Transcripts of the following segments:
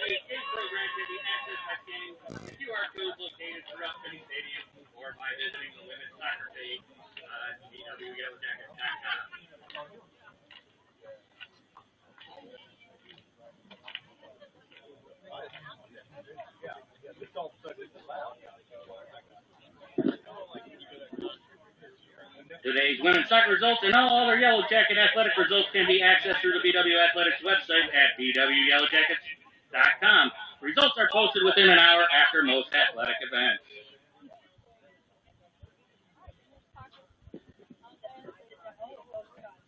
Today's program can be accessed by scanning QR codes located throughout Finnie Stadium or by visiting the women's soccer page at bwyellowjackets.com. Today's women's soccer results and all other Yellow Jacket athletic results can be accessed through the BW Athletics website at bwyellowjackets.com. Results are posted within an hour after most athletic events.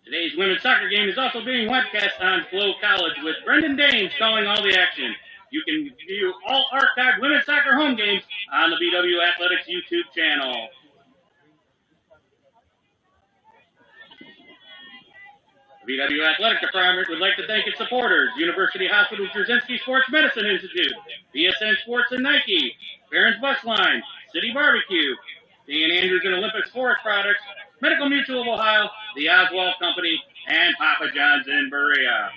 Today's women's soccer game is also being webcast on Flow College with Brendan Dames calling all the action. You can view all archived women's soccer home games on the BW Athletics YouTube channel. The BW Athletic Department would like to thank its supporters: University Hospital Drzezinski Sports Medicine Institute, BSN Sports and Nike, Barron's Bus Line, City Barbecue, St. Andrews and Olympic Forest Products, Medical Mutual of Ohio, the Oswald Company, and Papa John's in Berea.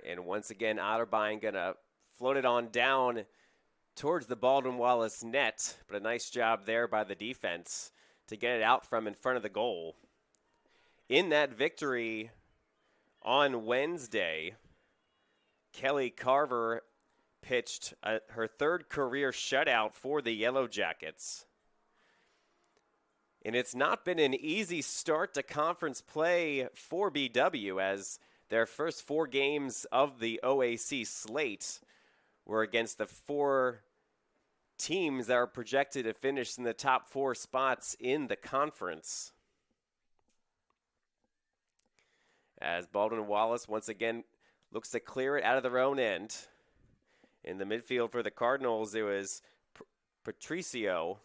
And once again, Otterbein going to float it on down towards the Baldwin Wallace net. But a nice job there by the defense to get it out from in front of the goal. In that victory on Wednesday, Kelly Carver pitched her third career shutout for the Yellow Jackets. And it's not been an easy start to conference play for BW, as their first 4 games of the OAC slate were against the 4 teams that are projected to finish in the top 4 spots in the conference. As Baldwin Wallace once again looks to clear it out of their own end. In the midfield for the Cardinals, it was Patricio.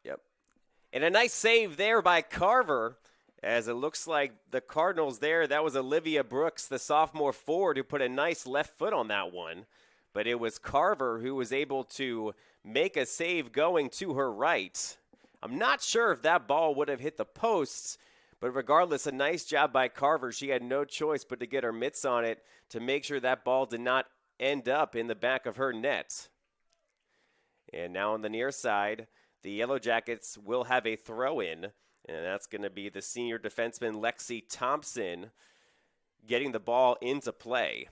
Yep. And a nice save there by Carver, as it looks like the Cardinals there, that was Olivia Brooks, the sophomore forward, who put a nice left foot on that one. But it was Carver who was able to make a save going to her right. I'm not sure if that ball would have hit the posts, but regardless, a nice job by Carver. She had no choice but to get her mitts on it to make sure that ball did not end up in the back of her net. And now on the near side, the Yellow Jackets will have a throw-in, and that's going to be the senior defenseman Lexi Thompson getting the ball into play.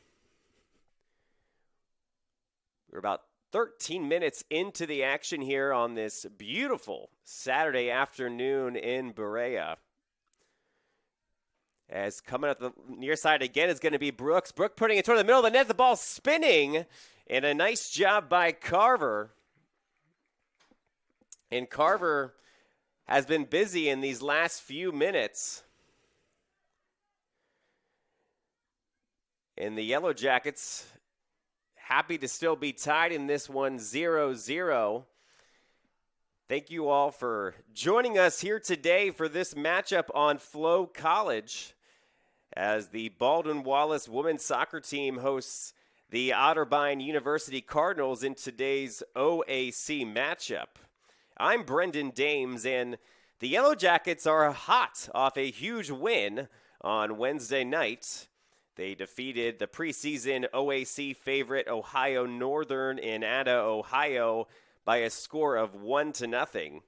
We're about 13 minutes into the action here on this beautiful Saturday afternoon in Berea. As coming up the near side again is going to be Brooks. Brooke putting it toward the middle of the net. The ball spinning, And a nice job by Carver. And Carver has been busy in these last few minutes. And the Yellow Jackets happy to still be tied in this one 0-0. Thank you all for joining us here today for this matchup on Flow College as the Baldwin Wallace women's soccer team hosts the Otterbein University Cardinals in today's OAC matchup. I'm Brendan Dames, and the Yellow Jackets are hot off a huge win on Wednesday night. They defeated the preseason OAC favorite Ohio Northern in Ada, Ohio by a score of 1-0.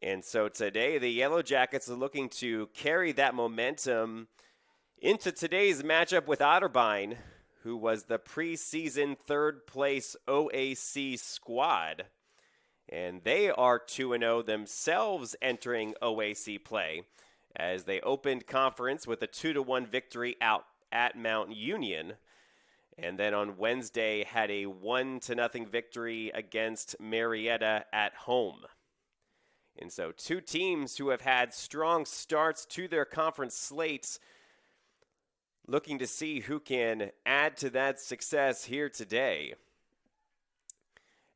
And so today the Yellow Jackets are looking to carry that momentum into today's matchup with Otterbein, who was the preseason third place OAC squad. And they are 2-0 themselves entering OAC play as they opened conference with a 2-1 victory out at Mount Union. And then on Wednesday had a 1-0 victory against Marietta at home. And so two teams who have had strong starts to their conference slates, looking to see who can add to that success here today.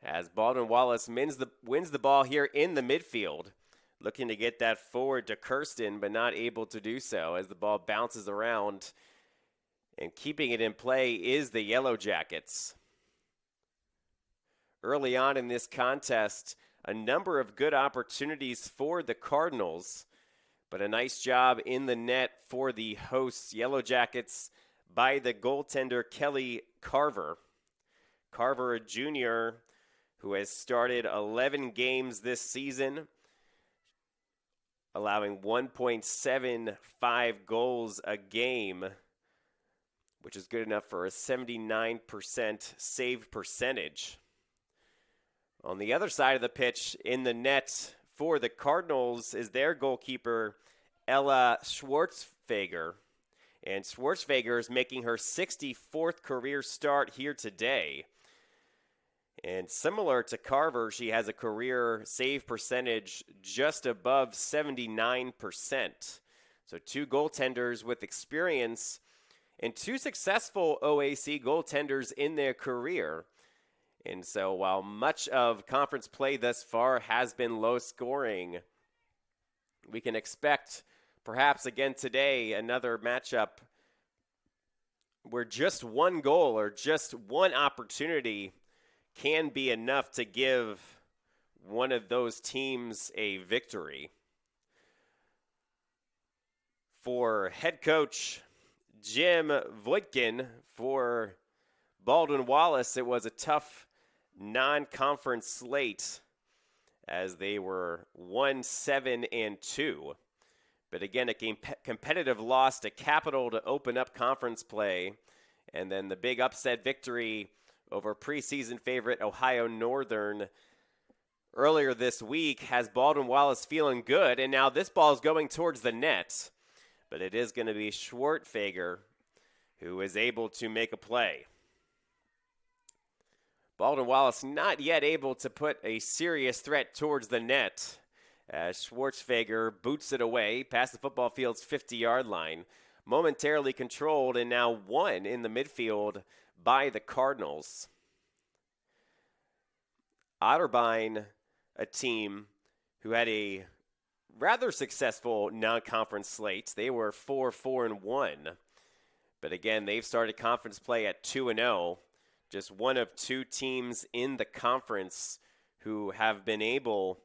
As Baldwin Wallace wins the ball here in the midfield, looking to get that forward to Kirsten, but not able to do so as the ball bounces around. And keeping it in play is the Yellow Jackets. Early on in this contest, a number of good opportunities for the Cardinals, but a nice job in the net for the hosts, Yellow Jackets, by the goaltender Kelly Carver. Carver, a junior who has started 11 games this season, allowing 1.75 goals a game, which is good enough for a 79% save percentage. On the other side of the pitch, in the net for the Cardinals, is their goalkeeper, Ella Schwartzfeger. And Schwartzfeger is making her 64th career start here today. And similar to Carver, she has a career save percentage just above 79%. So two goaltenders with experience and two successful OAC goaltenders in their career. And so while much of conference play thus far has been low scoring, we can expect perhaps again today another matchup where just one goal or just one opportunity can be enough to give one of those teams a victory. For head coach Jim Voitkin for Baldwin Wallace, it was a tough non-conference slate as they were 1-7-2. But again, a competitive loss to Capital to open up conference play. And then the big upset victory over preseason favorite Ohio Northern earlier this week has Baldwin Wallace feeling good. And now this ball is going towards the net. But it is going to be Schwartzfeger who is able to make a play. Baldwin Wallace not yet able to put a serious threat towards the net as Schwartzfeger boots it away past the football field's 50-yard line. Momentarily controlled and now won in the midfield by the Cardinals. Otterbein, a team who had a rather successful non-conference slate. They were 4-4-1. But again, they've started conference play at 2-0. Just one of two teams in the conference who have been able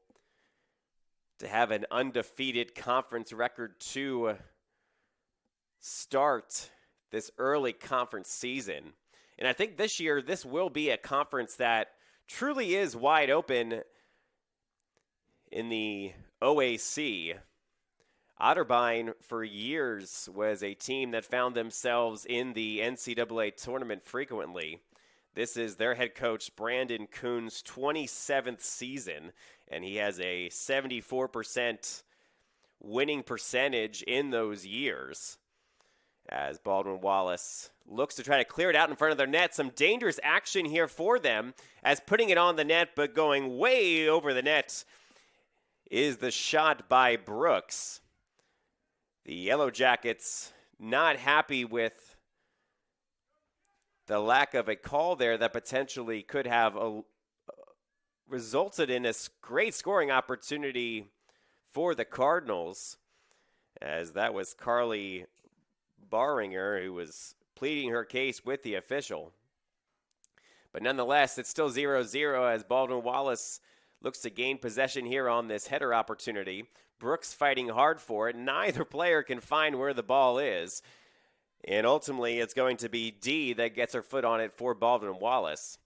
to have an undefeated conference record to start this early conference season. And I think this year, this will be a conference that truly is wide open in the OAC. Otterbein, for years, was a team that found themselves in the NCAA tournament frequently. This is their head coach, Brandon Kuhn's 27th season, and he has a 74% winning percentage in those years. as Baldwin Wallace looks to try to clear it out in front of their net. Some dangerous action here for them as putting it on the net, but going way over the net is the shot by Brooks. The Yellow Jackets not happy with the lack of a call there that potentially could have resulted in a great scoring opportunity for the Cardinals, as that was Carly Barringer who was pleading her case with the official. But nonetheless, it's still 0-0 as Baldwin Wallace looks to gain possession here on this header opportunity. Brooks fighting hard for it. Neither player can find where the ball is. And ultimately, it's going to be Dee that gets her foot on it for Baldwin Wallace.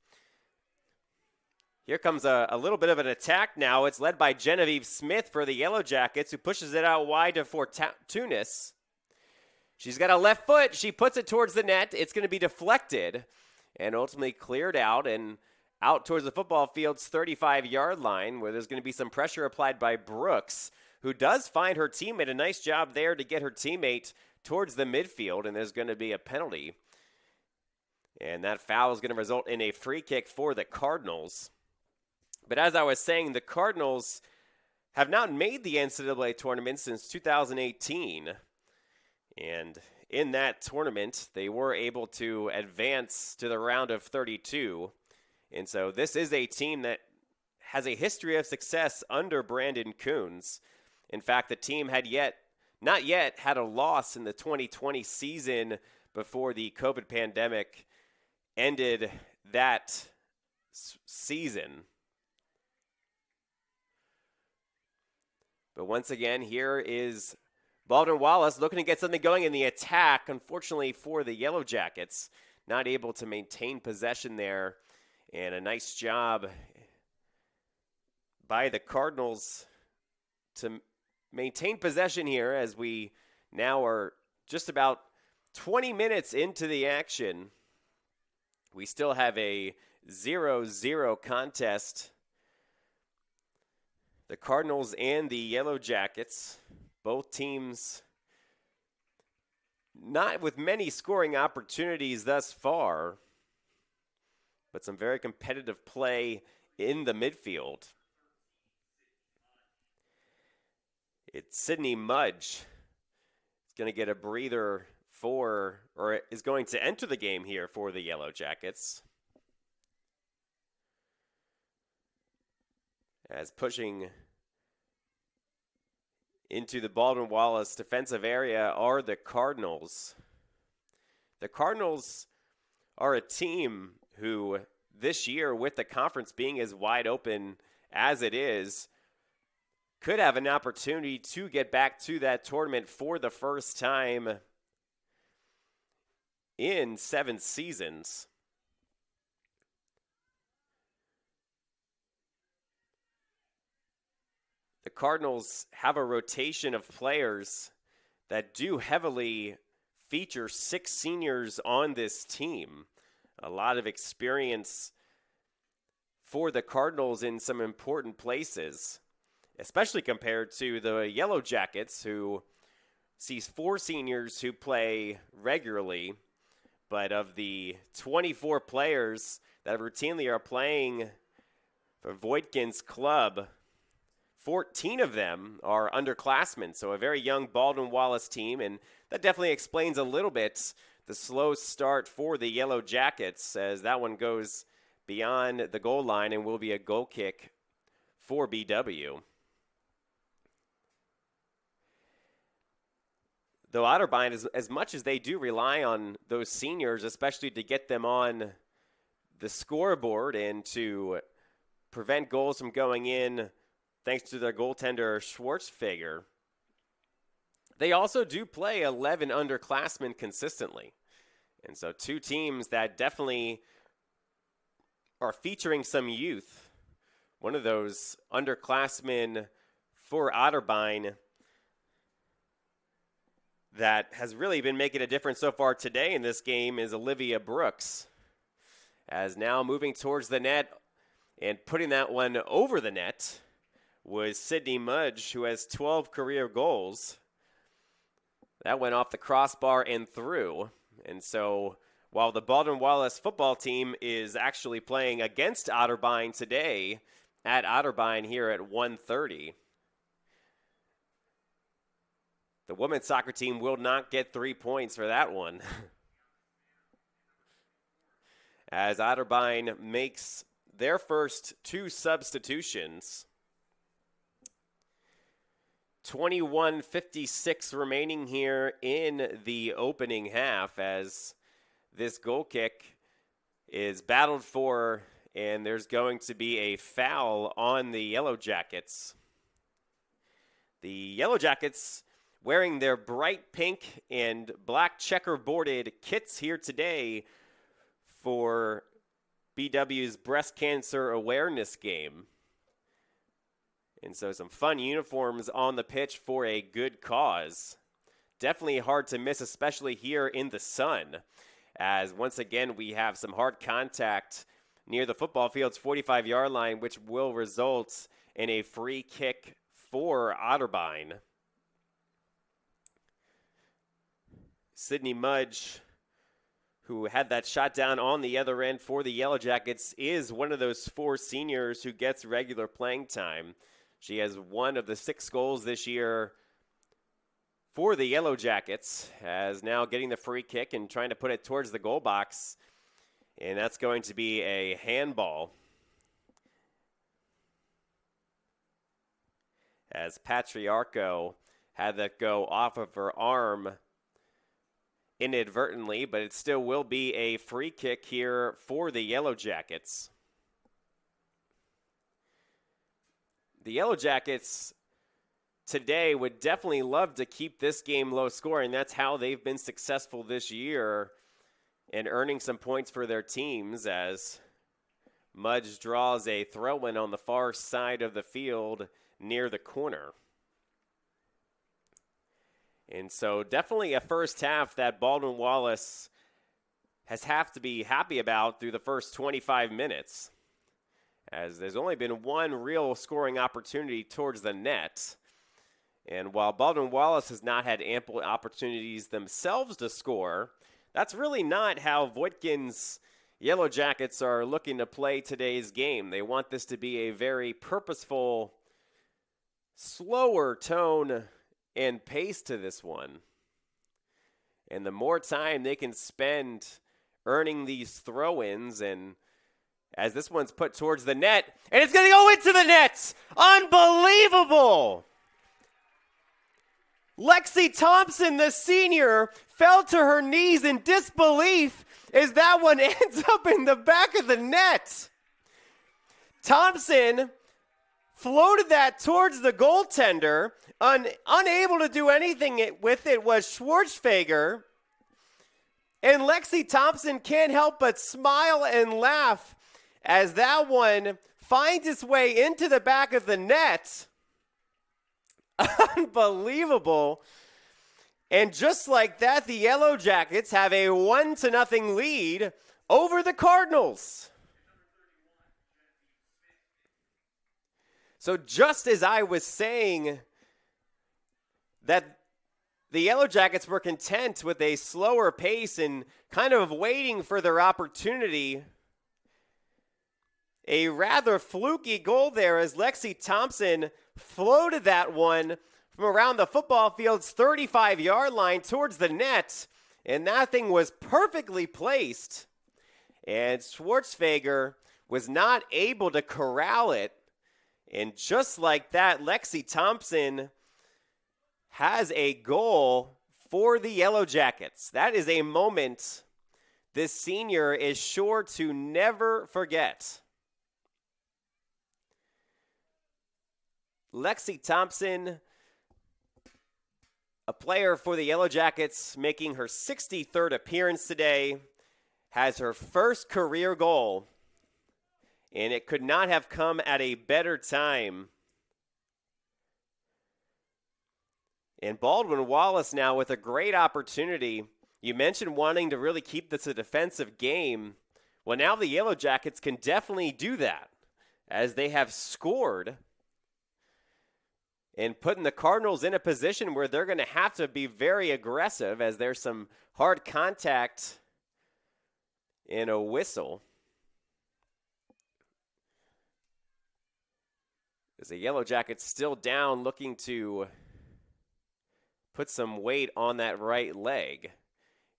Here comes a little bit of an attack now. It's led by Genevieve Smith for the Yellow Jackets, who pushes it out wide to Fortunis. She's got a left foot. She puts it towards the net. It's going to be deflected and ultimately cleared out and out towards the football field's 35-yard line, where there's going to be some pressure applied by Brooks, who does find her teammate. A nice job there to get her teammate towards the midfield, and there's going to be a penalty. And that foul is going to result in a free kick for the Cardinals. But as I was saying, the Cardinals have not made the NCAA tournament since 2018. And in that tournament, they were able to advance to the round of 32. And so this is a team that has a history of success under Brandon Coons. In fact, the team had not yet had a loss in the 2020 season before the COVID pandemic ended that season. But once again, here is Baldwin Wallace looking to get something going in the attack. Unfortunately for the Yellow Jackets, not able to maintain possession there. And a nice job by the Cardinals to maintain possession here, as we now are just about 20 minutes into the action. We still have a 0-0 contest. The Cardinals and the Yellow Jackets, both teams not with many scoring opportunities thus far, but some very competitive play in the midfield. It's Sydney Mudge. He's going to get a breather or is going to enter the game here for the Yellow Jackets. As pushing into the Baldwin Wallace defensive area are the Cardinals. The Cardinals are a team who this year, with the conference being as wide open as it is, could have an opportunity to get back to that tournament for the first time in 7 seasons. The Cardinals have a rotation of players that do heavily feature 6 seniors on this team. A lot of experience for the Cardinals in some important places, especially compared to the Yellow Jackets, who sees 4 seniors who play regularly. But of the 24 players that routinely are playing for Voigtkin's club, 14 of them are underclassmen, so a very young Baldwin Wallace team, and that definitely explains a little bit the slow start for the Yellow Jackets, as that one goes beyond the goal line and will be a goal kick for BW. Though Otterbein, as much as they do rely on those seniors, especially to get them on the scoreboard and to prevent goals from going in, thanks to their goaltender Schwartzfeger, they also do play 11 underclassmen consistently. And so 2 teams that definitely are featuring some youth. One of those underclassmen for Otterbein that has really been making a difference so far today in this game is Olivia Brooks. As now moving towards the net and putting that one over the net was Sydney Mudge, who has 12 career goals. That went off the crossbar and through. And so while the Baldwin Wallace football team is actually playing against Otterbein today at Otterbein here at 1:30, the women's soccer team will not get 3 points for that one. As Otterbein makes their first 2 substitutions. 21:56 remaining here in the opening half as this goal kick is battled for, and there's going to be a foul on the Yellow Jackets. The Yellow Jackets wearing their bright pink and black checkerboarded kits here today for BW's breast cancer awareness game. And so some fun uniforms on the pitch for a good cause. Definitely hard to miss, especially here in the sun, as once again we have some hard contact near the football field's 45-yard line, which will result in a free kick for Otterbein. Sydney Mudge, who had that shot down on the other end for the Yellow Jackets, is one of those 4 seniors who gets regular playing time. She has 1 of the 6 goals this year for the Yellow Jackets, as now getting the free kick and trying to put it towards the goal box. And that's going to be a handball. As Patriarco had that go off of her arm inadvertently, but it still will be a free kick here for the Yellow Jackets. The Yellow Jackets today would definitely love to keep this game low scoring. That's how they've been successful this year in earning some points for their teams, as Mudge draws a throw-in on the far side of the field near the corner. And so definitely a first half that Baldwin Wallace has have to be happy about through the first 25 minutes, as there's only been 1 real scoring opportunity towards the net. And while Baldwin Wallace has not had ample opportunities themselves to score, that's really not how Voigtkin's Yellow Jackets are looking to play today's game. They want this to be a very purposeful, slower tone and pace to this one. And the more time they can spend earning these throw-ins, and as this one's put towards the net, and it's going to go into the net! Unbelievable! Lexi Thompson, the senior, fell to her knees in disbelief as that one ends up in the back of the net. Thompson floated that towards the goaltender. Unable to do anything with it was Schwarzenegger. And Lexi Thompson can't help but smile and laugh as that one finds its way into the back of the net. Unbelievable. And just like that, the Yellow Jackets have a 1-0 lead over the Cardinals. So just as I was saying that the Yellow Jackets were content with a slower pace and kind of waiting for their opportunity, a rather fluky goal there as Lexi Thompson floated that one from around the football field's 35-yard line towards the net, and that thing was perfectly placed. And Schwarzenegger was not able to corral it. And just like that, Lexi Thompson has a goal for the Yellow Jackets. That is a moment this senior is sure to never forget. Lexi Thompson, a player for the Yellow Jackets, making her 63rd appearance today, has her first career goal, and it could not have come at a better time. And Baldwin Wallace now with a great opportunity. You mentioned wanting to really keep this a defensive game. Well, now the Yellow Jackets can definitely do that, as they have scored. and putting the Cardinals in a position where they're going to have to be very aggressive as there's some hard contact and a whistle. As the Yellow Jackets still down, looking to put some weight on that right leg.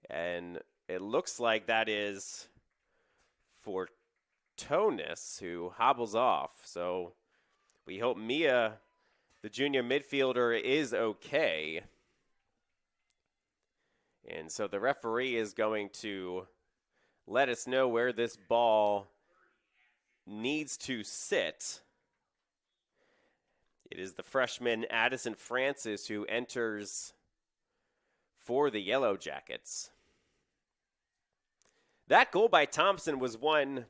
And it looks like that is for Tonis, who hobbles off. So we hope Mia, the junior midfielder, is okay. And so the referee is going to let us know where this ball needs to sit. It is the freshman Addison Francis who enters for the Yellow Jackets. That goal by Thompson was one,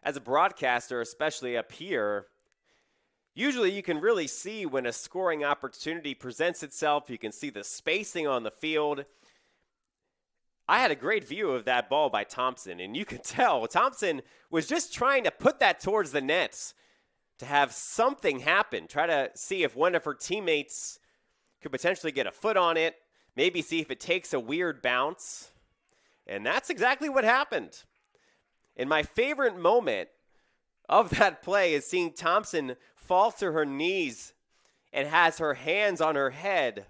as a broadcaster, especially up here, usually you can really see when a scoring opportunity presents itself. You can see the spacing on the field. I had a great view of that ball by Thompson, and you could tell Thompson was just trying to put that towards the nets to have something happen, try to see if one of her teammates could potentially get a foot on it, maybe see if it takes a weird bounce. And that's exactly what happened. And my favorite moment of that play is seeing Thompson fall to her knees and has her hands on her head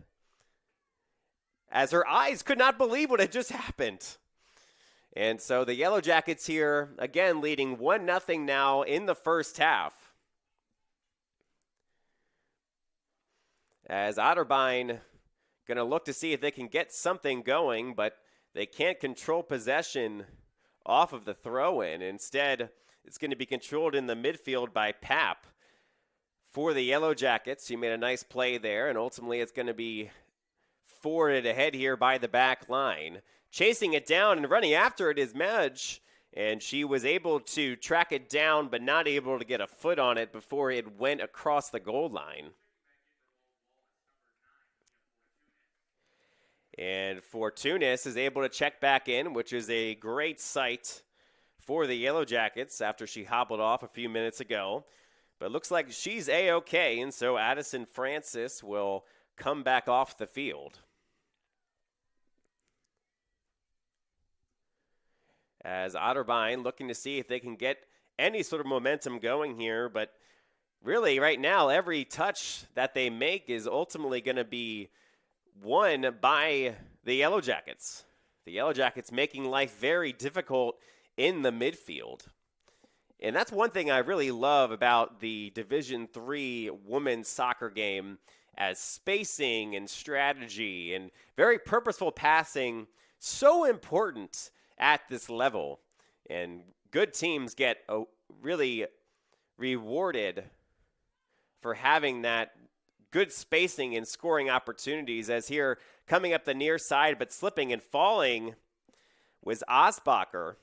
as her eyes could not believe what had just happened. And so the Yellow Jackets here, again, leading 1-0 now in the first half. As Otterbein going to look to see if they can get something going, but they can't control possession off of the throw-in. Instead, it's going to be controlled in the midfield by Papp for the Yellow Jackets. She made a nice play there, and ultimately it's going to be forwarded ahead here by the back line. Chasing it down and running after it is Medj, and she was able to track it down but not able to get a foot on it before it went across the goal line. And Fortunis is able to check back in, which is a great sight for the Yellow Jackets after she hobbled off a few minutes ago. But it looks like she's A-okay, and so Addison Francis will come back off the field. As Otterbein looking to see if they can get any sort of momentum going here, but really right now every touch that they make is ultimately going to be won by the Yellow Jackets. The Yellow Jackets making life very difficult in the midfield. And that's one thing I really love about the Division III women's soccer game, as spacing and strategy and very purposeful passing, so important at this level. And good teams get really rewarded for having that good spacing and scoring opportunities, as here coming up the near side but slipping and falling was Osbacher.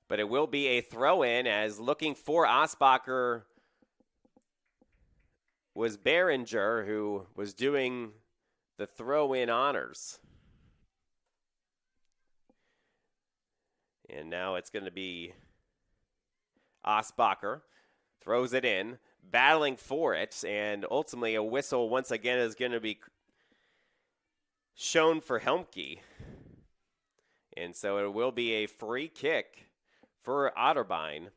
But it will be a throw-in, as looking for Osbacher was Behringer, who was doing the throw-in honors. And now it's going to be Osbacher. Throws it in, battling for it, and ultimately a whistle once again is going to be shown for Helmke. And so it will be a free kick for Otterbein,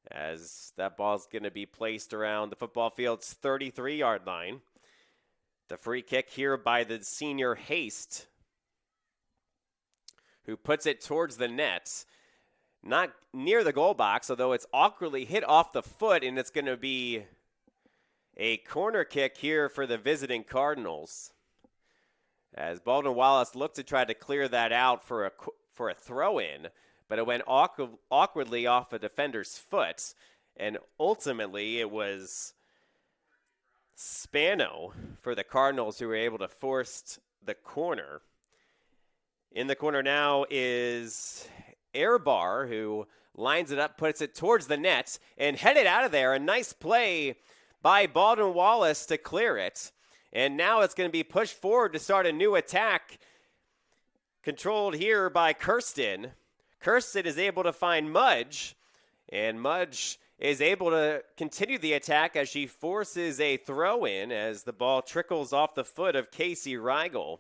as that ball is going to be placed around the football field's 33-yard line. The free kick here by the senior Haste, who puts it towards the net. Not near the goal box, although it's awkwardly hit off the foot, and it's going to be a corner kick here for the visiting Cardinals. As Baldwin Wallace looked to try to clear that out for a throw-in, but it went awkwardly off a defender's foot, and ultimately it was Spano for the Cardinals who were able to force the corner. In the corner now is Airbar, who lines it up, puts it towards the net, and headed out of there. A nice play by Baldwin Wallace to clear it. And now it's going to be pushed forward to start a new attack, controlled here by Kirsten. Kirsten is able to find Mudge, and Mudge is able to continue the attack as she forces a throw in as the ball trickles off the foot of Casey Rigel.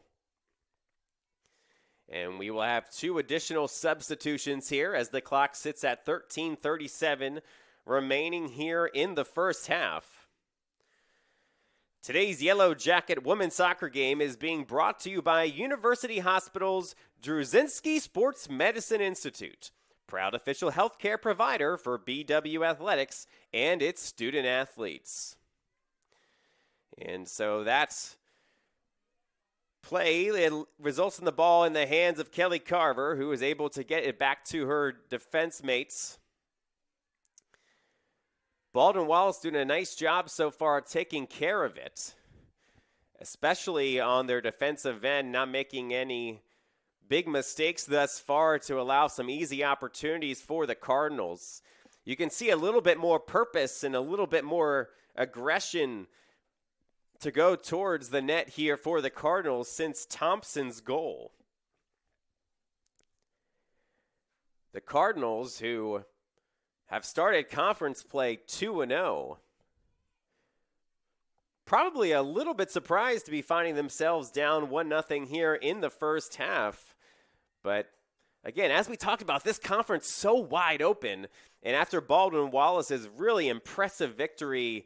And we will have 2 additional substitutions here as the clock sits at 13:37 remaining here in the first half. Today's Yellow Jacket women's soccer game is being brought to you by University Hospital's Druzynski Sports Medicine Institute, proud official healthcare provider for BW Athletics and its student athletes. And so that's play. It results in the ball in the hands of Kelly Carver, who is able to get it back to her defense mates. Baldwin Wallace doing a nice job so far taking care of it, especially on their defensive end, not making any big mistakes thus far to allow some easy opportunities for the Cardinals. You can see a little bit more purpose and a little bit more aggression to go towards the net here for the Cardinals since Thompson's goal. The Cardinals, who have started conference play 2-0, probably a little bit surprised to be finding themselves down 1-0 here in the first half. But again, as we talked about, this conference so wide open, and after Baldwin Wallace's really impressive victory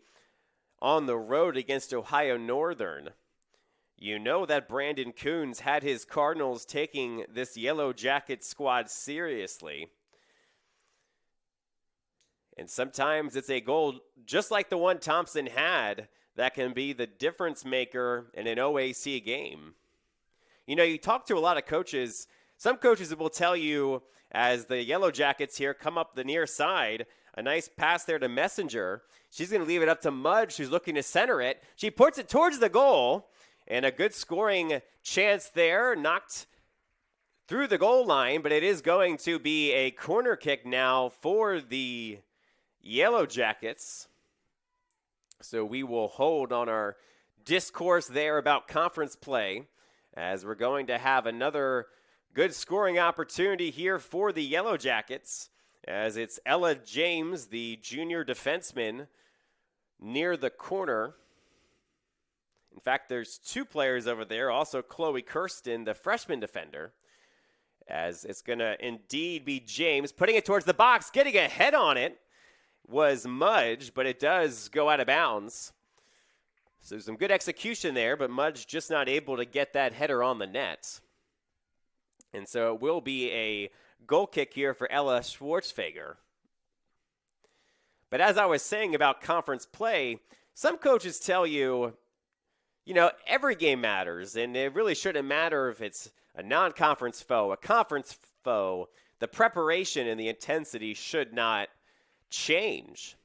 on the road against Ohio Northern, you know that Brandon Coons had his Cardinals taking this Yellow Jacket squad seriously. And sometimes it's a goal just like the one Thompson had that can be the difference maker in an OAC game. You know, you talk to a lot of coaches. Some coaches will tell you, as the Yellow Jackets here come up the near side, a nice pass there to Messenger. She's going to leave it up to Mudge, who's looking to center it. She puts it towards the goal, and a good scoring chance there, knocked through the goal line, but it is going to be a corner kick now for the Yellow Jackets. So we will hold on our discourse there about conference play, as we're going to have another good scoring opportunity here for the Yellow Jackets, as it's Ella James, the junior defenseman, near the corner. In fact, there's 2 players over there, also Chloe Kirsten, the freshman defender, as it's going to indeed be James putting it towards the box. Getting a head on it was Mudge, but it does go out of bounds. So some good execution there, but Mudge just not able to get that header on the net. And so it will be a goal kick here for Ella Schwartzfeger. But as I was saying about conference play, some coaches tell you, you know, every game matters, and it really shouldn't matter if it's a non-conference foe, a conference foe. The preparation and the intensity should not change.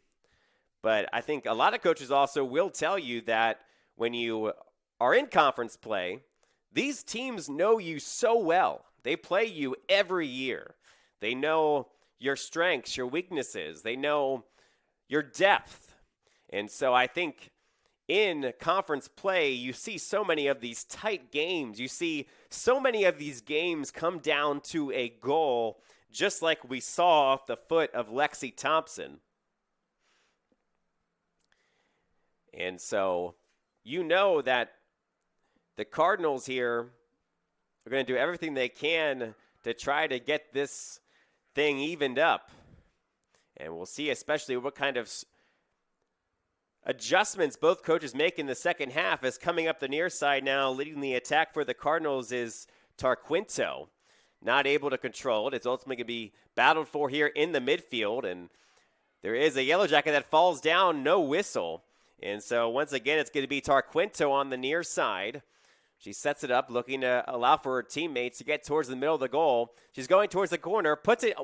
But I think a lot of coaches also will tell you that when you are in conference play, these teams know you so well. They play you every year. They know your strengths, your weaknesses. They know your depth. And so I think in conference play, you see so many of these tight games. You see so many of these games come down to a goal, just like we saw off the foot of Lexi Thompson. And so you know that the Cardinals here are going to do everything they can to try to get this thing evened up. And we'll see especially what kind of adjustments both coaches make in the second half, as coming up the near side now, leading the attack for the Cardinals is Tarquinto. Not able to control it. It's ultimately going to be battled for here in the midfield. And there is a Yellow Jacket that falls down, no whistle. And so once again, it's going to be Tarquinto on the near side. She sets it up, looking to allow for her teammates to get towards the middle of the goal. She's going towards the corner, puts it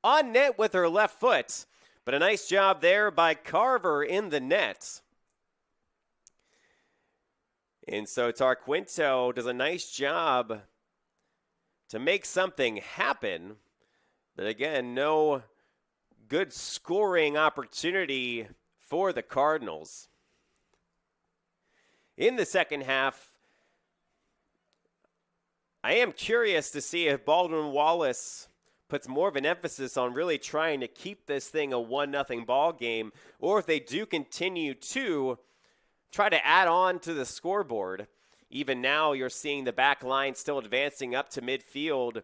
on net with her left foot. But a nice job there by Carver in the net. And so Tarquinto does a nice job to make something happen. But again, no good scoring opportunity for the Cardinals. In the second half, I am curious to see if Baldwin Wallace puts more of an emphasis on really trying to keep this thing a 1-0 ball game, or if they do continue to try to add on to the scoreboard. Even now, you're seeing the back line still advancing up to midfield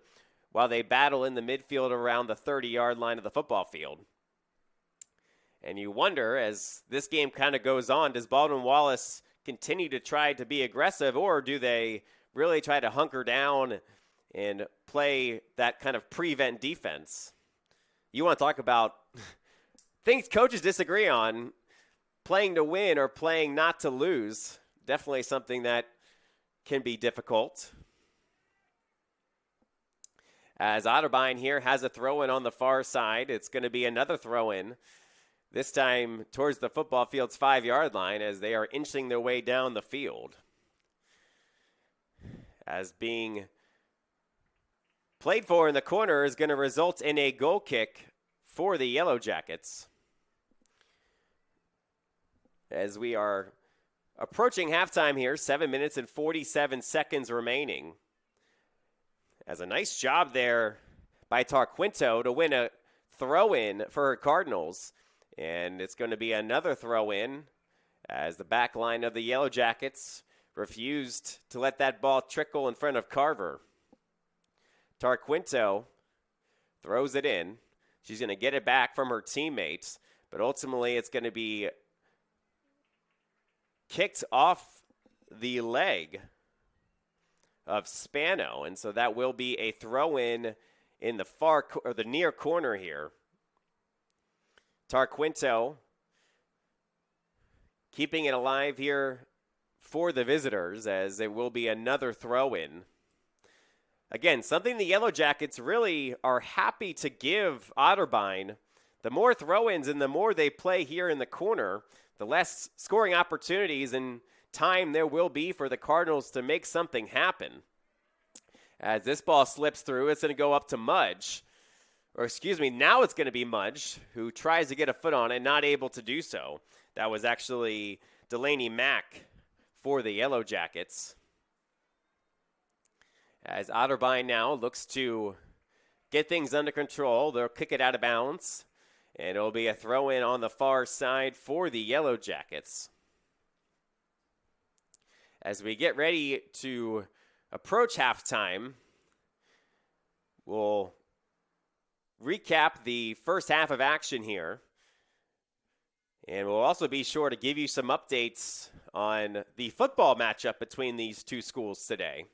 while they battle in the midfield around the 30-yard line of the football field. And you wonder, as this game kind of goes on, does Baldwin Wallace continue to try to be aggressive, or do they really try to hunker down and play that kind of prevent defense? You want to talk about things coaches disagree on, playing to win or playing not to lose. Definitely something that can be difficult. As Otterbein here has a throw-in on the far side, it's going to be another throw-in, this time towards the football field's 5-yard line as they are inching their way down the field. As being played for in the corner is going to result in a goal kick for the Yellow Jackets. As we are approaching halftime here, 7 minutes and 47 seconds remaining. As a nice job there by Tarquinto to win a throw-in for her Cardinals. And it's going to be another throw-in as the back line of the Yellow Jackets refused to let that ball trickle in front of Carver. Tarquinto throws it in. She's going to get it back from her teammates, but ultimately it's going to be kicked off the leg of Spano, and so that will be a throw-in in the the near corner here. Tarquinto keeping it alive here for the visitors, as it will be another throw-in. Again, something the Yellow Jackets really are happy to give Otterbein. The more throw-ins and the more they play here in the corner, the less scoring opportunities and time there will be for the Cardinals to make something happen. As this ball slips through, it's going to go up to Mudge. Now it's going to be Mudge, who tries to get a foot on it, not able to do so. That was actually Delaney Mack for the Yellow Jackets. As Otterbein now looks to get things under control, they'll kick it out of bounds, and it'll be a throw-in on the far side for the Yellow Jackets. As we get ready to approach halftime, we'll recap the first half of action here. And we'll also be sure to give you some updates on the football matchup between these two schools today.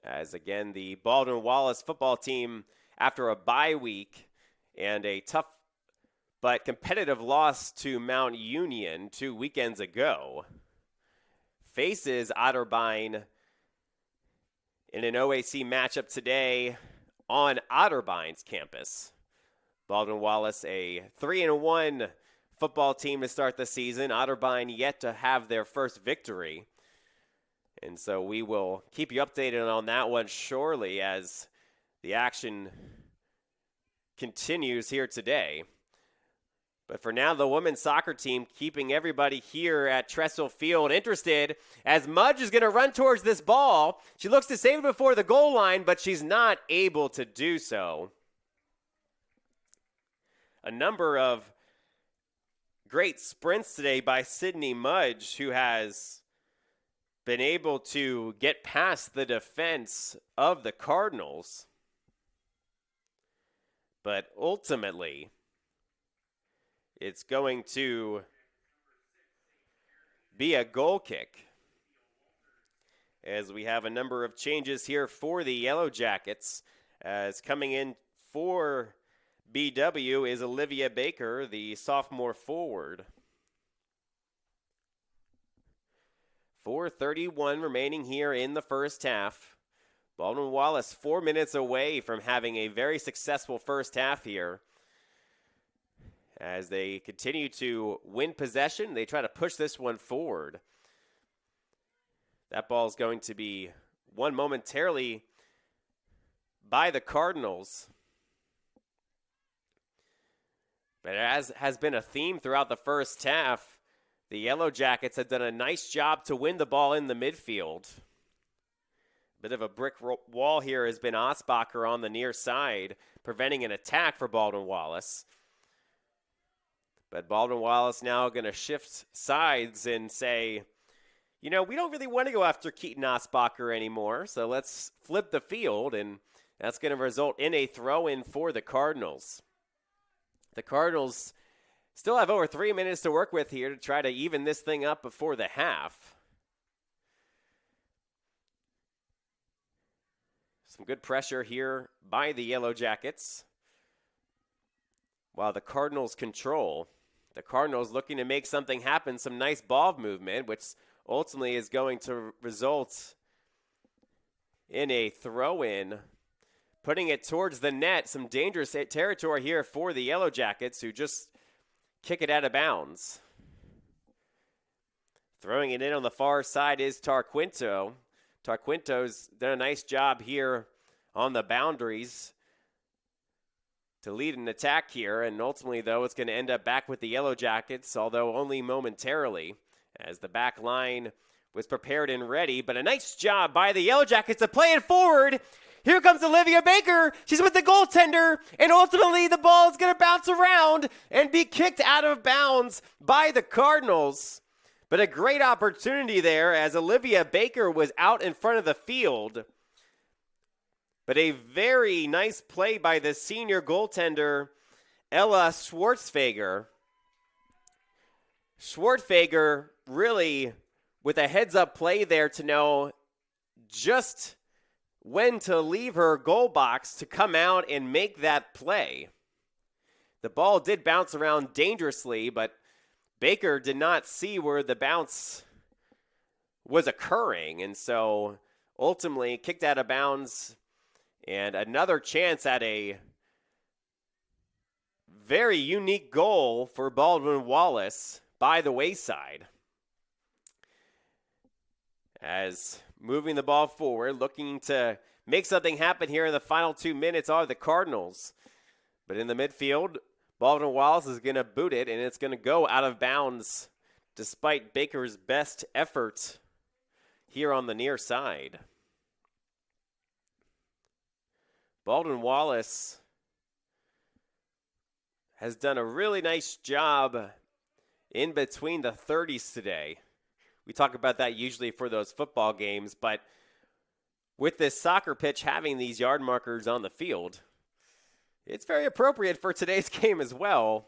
As again, the Baldwin Wallace football team, after a bye week and a tough but competitive loss to Mount Union 2 weekends ago, faces Otterbein in an OAC matchup today on Otterbein's campus. Baldwin Wallace, a 3-1 football team to start the season. Otterbein yet to have their first victory. And so we will keep you updated on that one shortly as the action continues here today. But for now, the women's soccer team keeping everybody here at Tressel Field interested as Mudge is going to run towards this ball. She looks to save it before the goal line, but she's not able to do so. A number of great sprints today by Sydney Mudge, who has been able to get past the defense of the Cardinals. But ultimately, it's going to be a goal kick, as we have a number of changes here for the Yellow Jackets. As coming in for BW is Olivia Baker, the sophomore forward. 4:31 remaining here in the first half. Baldwin Wallace 4 minutes away from having a very successful first half here. As they continue to win possession, they try to push this one forward. That ball is going to be won momentarily by the Cardinals. But as has been a theme throughout the first half, the Yellow Jackets have done a nice job to win the ball in the midfield. Bit of a brick wall here has been Osbacher on the near side, preventing an attack for Baldwin Wallace. But Baldwin Wallace now going to shift sides and say, we don't really want to go after Keaton Osbacher anymore, so let's flip the field, and that's going to result in a throw-in for the Cardinals. The Cardinals still have over 3 minutes to work with here to try to even this thing up before the half. Some good pressure here by the Yellow Jackets. While the Cardinals control. The Cardinals looking to make something happen, some nice ball movement, which ultimately is going to result in a throw-in. Putting it towards the net, some dangerous territory here for the Yellow Jackets, who just kick it out of bounds. Throwing it in on the far side is Tarquinto. Tarquinto's done a nice job here on the boundaries to lead an attack here, and ultimately, though, it's going to end up back with the Yellow Jackets, although only momentarily, as the back line was prepared and ready. But a nice job by the Yellow Jackets to play it forward. Here comes Olivia Baker. She's with the goaltender, and ultimately the ball is going to bounce around and be kicked out of bounds by the Cardinals. But a great opportunity there as Olivia Baker was out in front of the field. But a very nice play by the senior goaltender, Ella Schwartzfeger. Schwartzfeger really with a heads-up play there to know just when to leave her goal box to come out and make that play. The ball did bounce around dangerously, but Baker did not see where the bounce was occurring, and so ultimately kicked out of bounds. And another chance at a very unique goal for Baldwin Wallace by the wayside. As moving the ball forward, looking to make something happen here in the final 2 minutes are the Cardinals. But in the midfield, Baldwin Wallace is going to boot it, and it's going to go out of bounds despite Baker's best effort here on the near side. Baldwin Wallace has done a really nice job in between the 30s today. We talk about that usually for those football games, but with this soccer pitch having these yard markers on the field, it's very appropriate for today's game as well.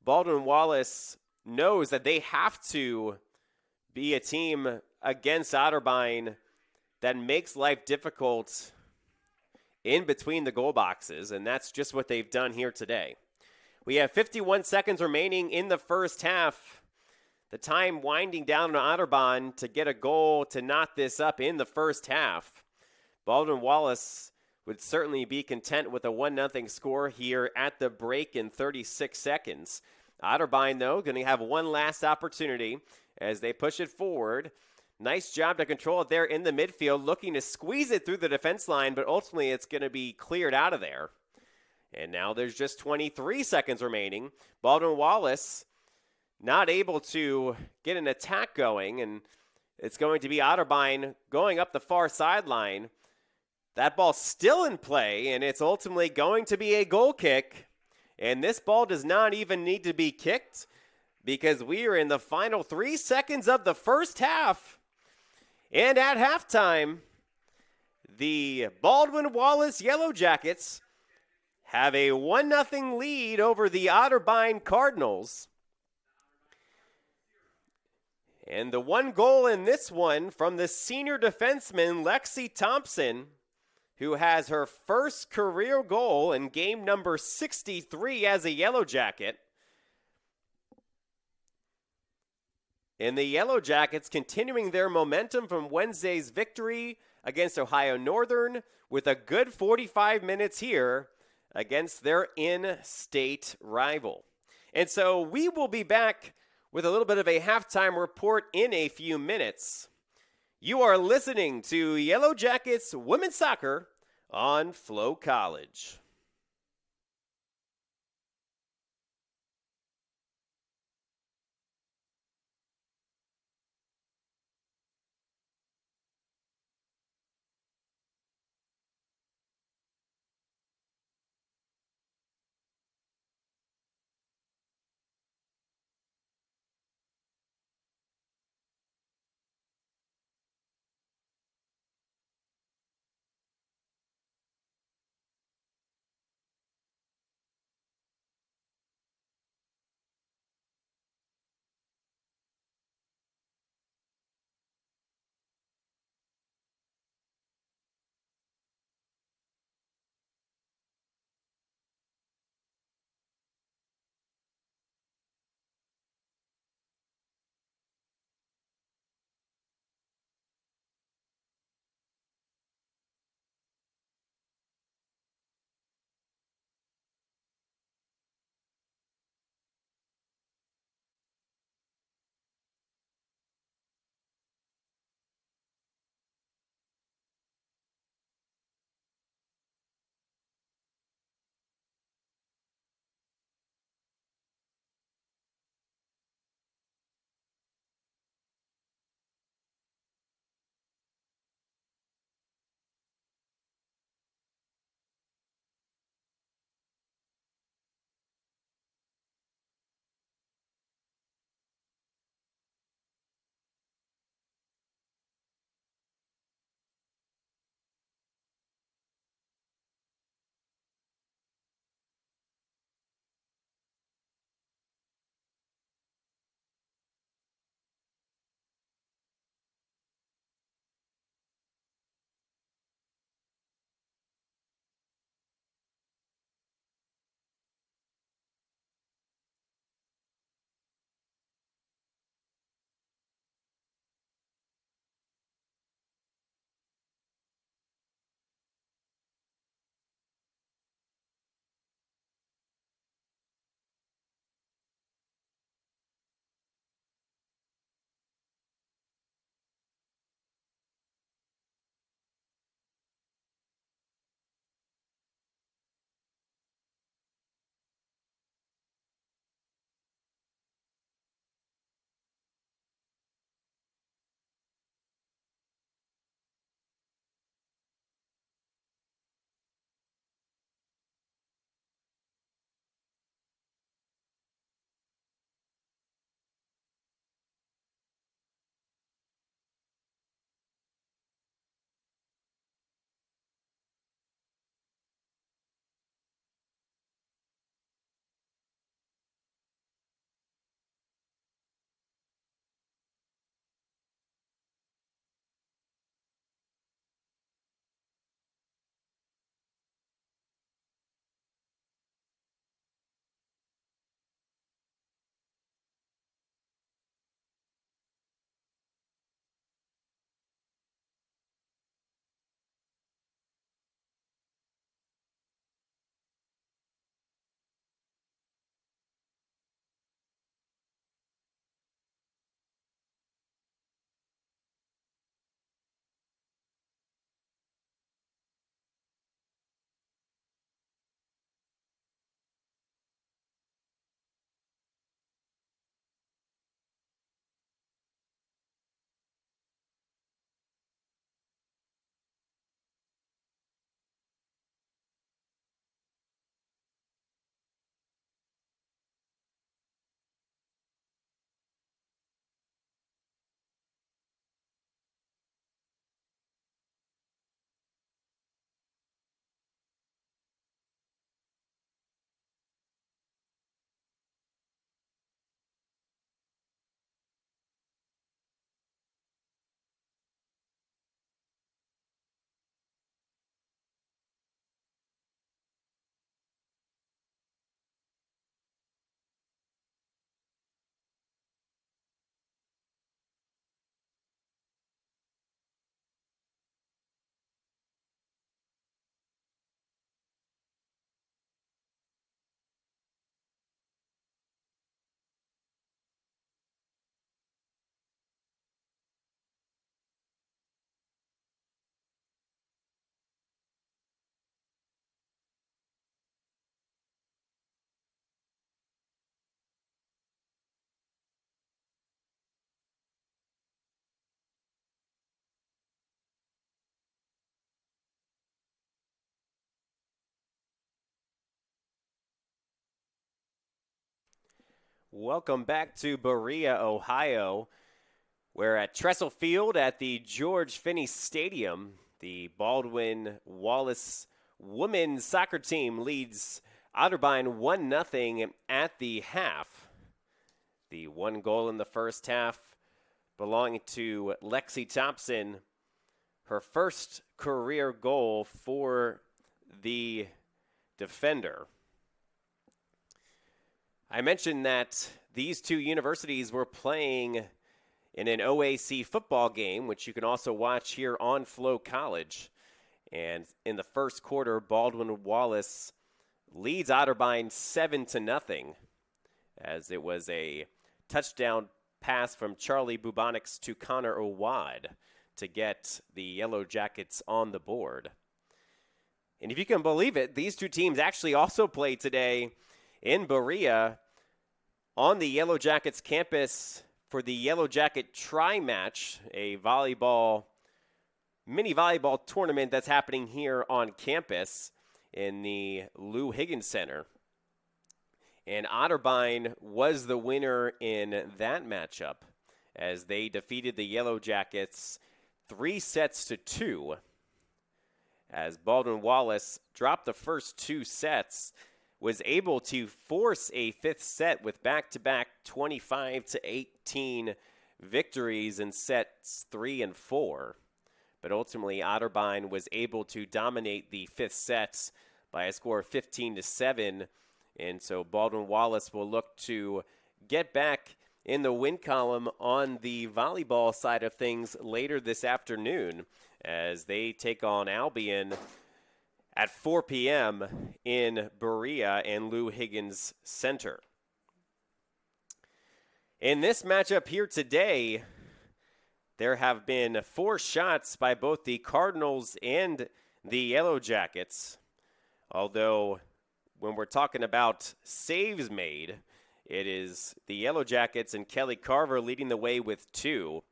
Baldwin Wallace knows that they have to be a team against Otterbein that makes life difficult in between the goal boxes, and that's just what they've done here today. We have 51 seconds remaining in the first half. The time winding down on Otterbein to get a goal to knot this up in the first half. Baldwin Wallace would certainly be content with a 1-0 score here at the break in 36 seconds. Otterbein, though, going to have one last opportunity as they push it forward. Nice job to control it there in the midfield, looking to squeeze it through the defense line, but ultimately it's going to be cleared out of there. And now there's just 23 seconds remaining. Baldwin Wallace not able to get an attack going, and it's going to be Otterbein going up the far sideline. That ball's still in play, and it's ultimately going to be a goal kick. And this ball does not even need to be kicked because we are in the final 3 seconds of the first half. And at halftime, the Baldwin Wallace Yellow Jackets have a 1-0 lead over the Otterbein Cardinals. And the one goal in this one from the senior defenseman, Lexi Thompson, who has her first career goal in game number 63 as a Yellow Jacket. And the Yellow Jackets continuing their momentum from Wednesday's victory against Ohio Northern with a good 45 minutes here against their in-state rival. And so we will be back with a little bit of a halftime report in a few minutes. You are listening to Yellow Jackets Women's Soccer on Flow College. Welcome back to Berea, Ohio. We're at Tressel Field at the George Finnie Stadium. The Baldwin Wallace women's soccer team leads Otterbein 1-0 at the half. The one goal in the first half belonging to Lexi Thompson, her first career goal for the defender. I mentioned that these two universities were playing in an OAC football game, which you can also watch here on Flow College. And in the first quarter, Baldwin Wallace leads Otterbein 7-0, as it was a touchdown pass from Charlie Bubonics to Connor Owad to get the Yellow Jackets on the board. And if you can believe it, these two teams actually also played today in Berea on the Yellow Jackets campus for the Yellow Jacket Tri-Match, a mini volleyball tournament that's happening here on campus in the Lou Higgins Center. And Otterbein was the winner in that matchup as they defeated the Yellow Jackets 3-2. As Baldwin Wallace dropped the first two sets, was able to force a fifth set with back-to-back 25-18 victories in sets 3 and 4. But ultimately, Otterbein was able to dominate the fifth set by a score of 15-7. And so Baldwin Wallace will look to get back in the win column on the volleyball side of things later this afternoon as they take on Albion at 4 p.m. in Berea and Lou Higgins Center. In this matchup here today, there have been 4 shots by both the Cardinals and the Yellow Jackets. Although, when we're talking about saves made, it is the Yellow Jackets and Kelly Carver leading the way with 2,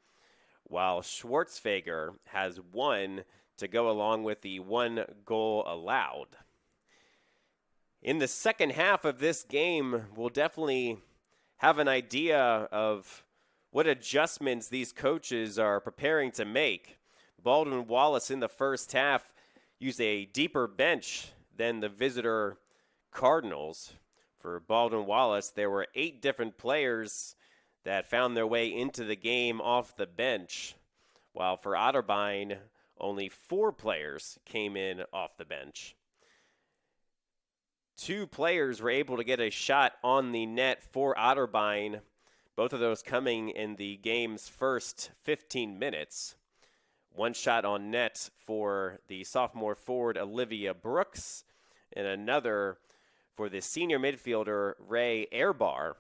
while Schwartzfeger has 1 to go along with the 1 goal allowed. In the second half of this game, we'll definitely have an idea of what adjustments these coaches are preparing to make. Baldwin Wallace in the first half used a deeper bench than the visitor Cardinals. For Baldwin Wallace, there were 8 different players that found their way into the game off the bench, while for Otterbein, only 4 players came in off the bench. 2 players were able to get a shot on the net for Otterbein, both of those coming in the game's first 15 minutes. 1 shot on net for the sophomore forward Olivia Brooks, and another for the senior midfielder Ray Airbar.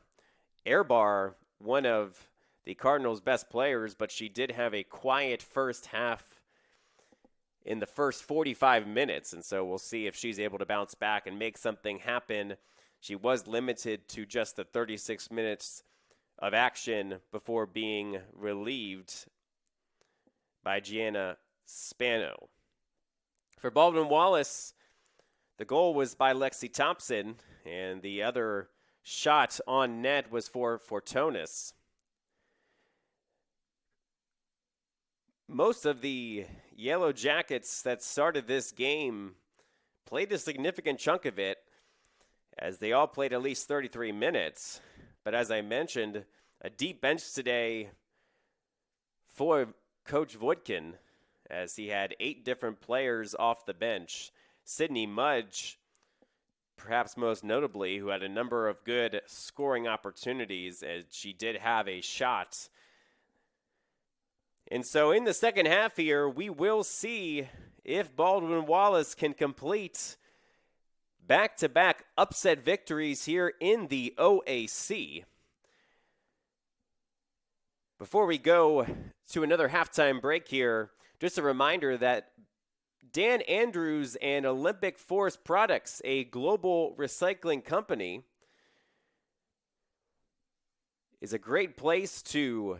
Airbar, one of the Cardinals' best players, but she did have a quiet first half in the first 45 minutes, and so we'll see if she's able to bounce back and make something happen. She was limited to just the 36 minutes of action before being relieved by Gianna Spano. For Baldwin Wallace, the goal was by Lexi Thompson, and the other shot on net was for Fortonis. Most of the Yellow Jackets that started this game played a significant chunk of it, as they all played at least 33 minutes. But as I mentioned, a deep bench today for Coach Voitkin, as he had 8 different players off the bench. Sydney Mudge, perhaps most notably, who had a number of good scoring opportunities, as she did have a shot. And so in the second half here, we will see if Baldwin Wallace can complete back-to-back upset victories here in the OAC. Before we go to another halftime break here, just a reminder that Dan Andrews and Olympic Forest Products, a global recycling company, is a great place to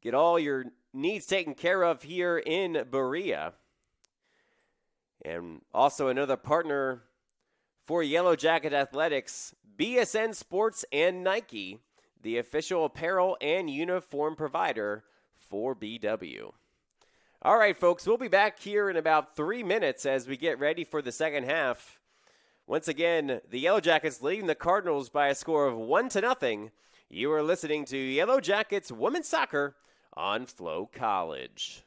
get all your needs taken care of here in Berea. And also another partner For Yellow Jacket Athletics, BSN Sports and Nike, the official apparel and uniform provider for BW. All right, folks, we'll be back here in about 3 minutes as we get ready for the second half. Once again, the Yellow Jackets leading the Cardinals by a score of 1-0. You are listening to Yellow Jackets Women's Soccer on Flow College.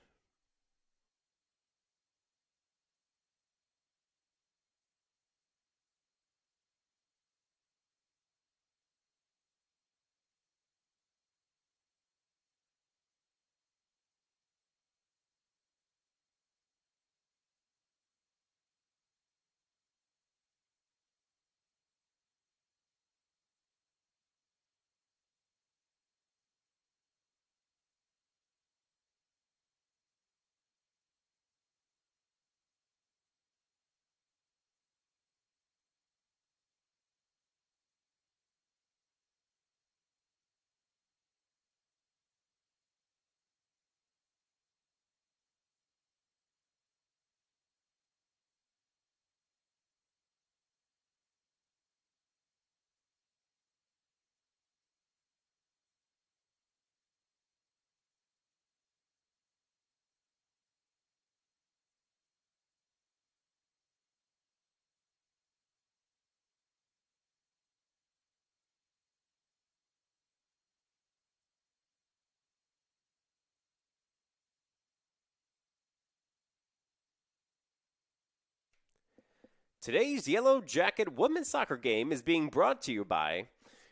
Today's Yellow Jacket Women's Soccer game is being brought to you by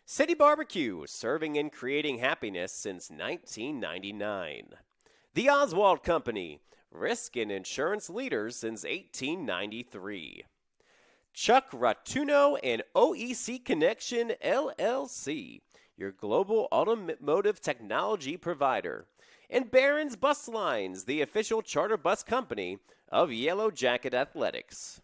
City Barbecue, serving and creating happiness since 1999. The Oswald Company, risk and insurance leaders since 1893. Chuck Ratuno and OEC Connection LLC, your global automotive technology provider. And Barron's Bus Lines, the official charter bus company of Yellow Jacket Athletics.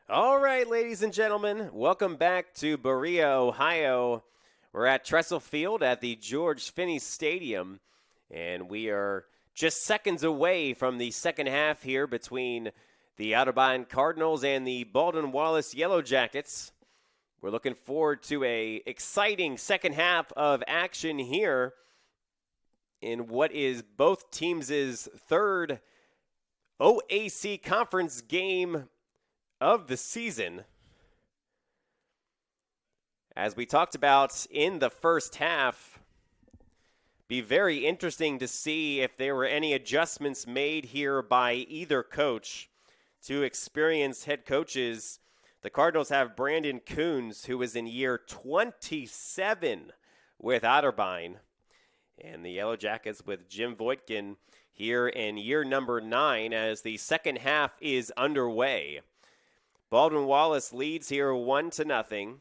All right, ladies and gentlemen, welcome back to Berea, Ohio. We're at Tressel Field at the George Finnie Stadium, and we are just seconds away from the second half here between the Otterbein Cardinals and the Baldwin Wallace Yellow Jackets. We're looking forward to a exciting second half of action here in what is both teams' third OAC conference game of the season. As we talked about in the first half, be very interesting to see if there were any adjustments made here by either coach. Two experienced head coaches. The Cardinals have Brandon Coons, who is in year 27 with Otterbein, and the Yellow Jackets with Jim Voigtkin here in year number 9 as the second half is underway. Baldwin Wallace leads here 1-0.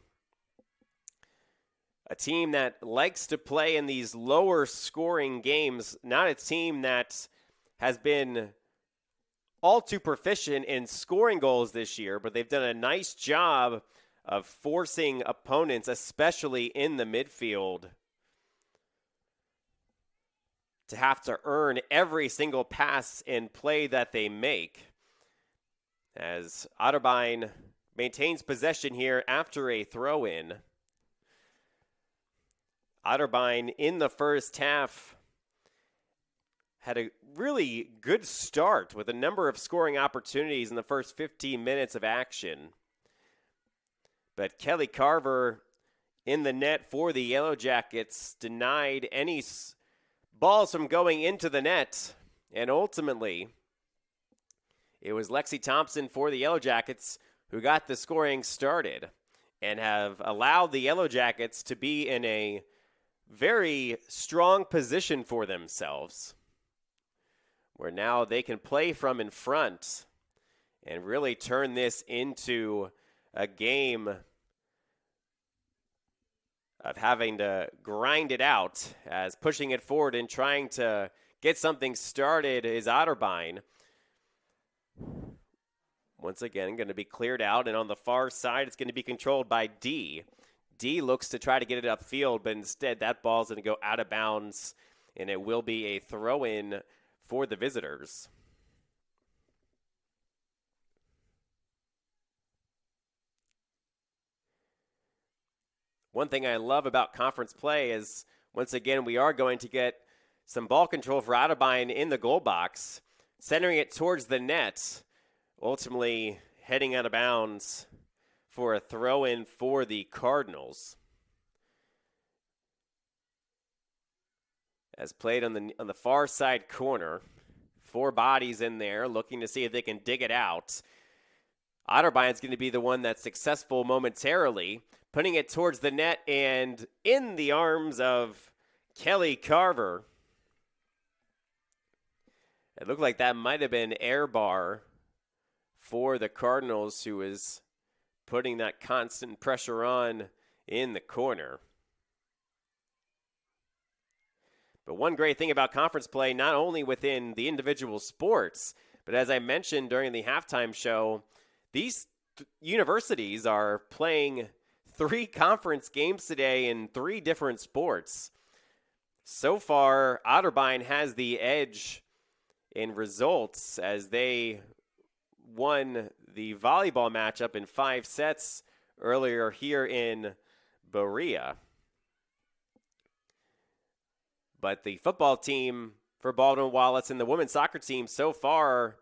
a team that likes to play in these lower scoring games, not a team that has been all too proficient in scoring goals this year, but they've done a nice job of forcing opponents, especially in the midfield, to have to earn every single pass and play that they make. As Otterbein maintains possession here after a throw-in. Otterbein in the first half had a really good start with a number of scoring opportunities in the first 15 minutes of action. But Kelly Carver in the net for the Yellow Jackets denied any balls from going into the net. And ultimately, it was Lexi Thompson for the Yellow Jackets who got the scoring started and have allowed the Yellow Jackets to be in a very strong position for themselves, where now they can play from in front and really turn this into a game of having to grind it out, as pushing it forward and trying to get something started is Otterbein. Once again, going to be cleared out, and on the far side, it's going to be controlled by D. D looks to try to get it upfield, but instead that ball's going to go out of bounds, and it will be a throw-in for the visitors. One thing I love about conference play is, once again, we are going to get some ball control for Otterbein in the goal box, centering it towards the net, ultimately heading out of bounds for a throw-in for the Cardinals. As played on the far side corner, 4 bodies in there looking to see if they can dig it out. Otterbein's going to be the one that's successful momentarily, putting it towards the net and in the arms of Kelly Carver. It looked like that might have been air bar for the Cardinals, who is putting that constant pressure on in the corner. But one great thing about conference play, not only within the individual sports, but as I mentioned during the halftime show, these universities are playing 3 conference games today in 3 different sports. So far, Otterbein has the edge in results as they won the volleyball matchup in 5 sets earlier here in Berea. But the football team for Baldwin Wallace and the women's soccer team so far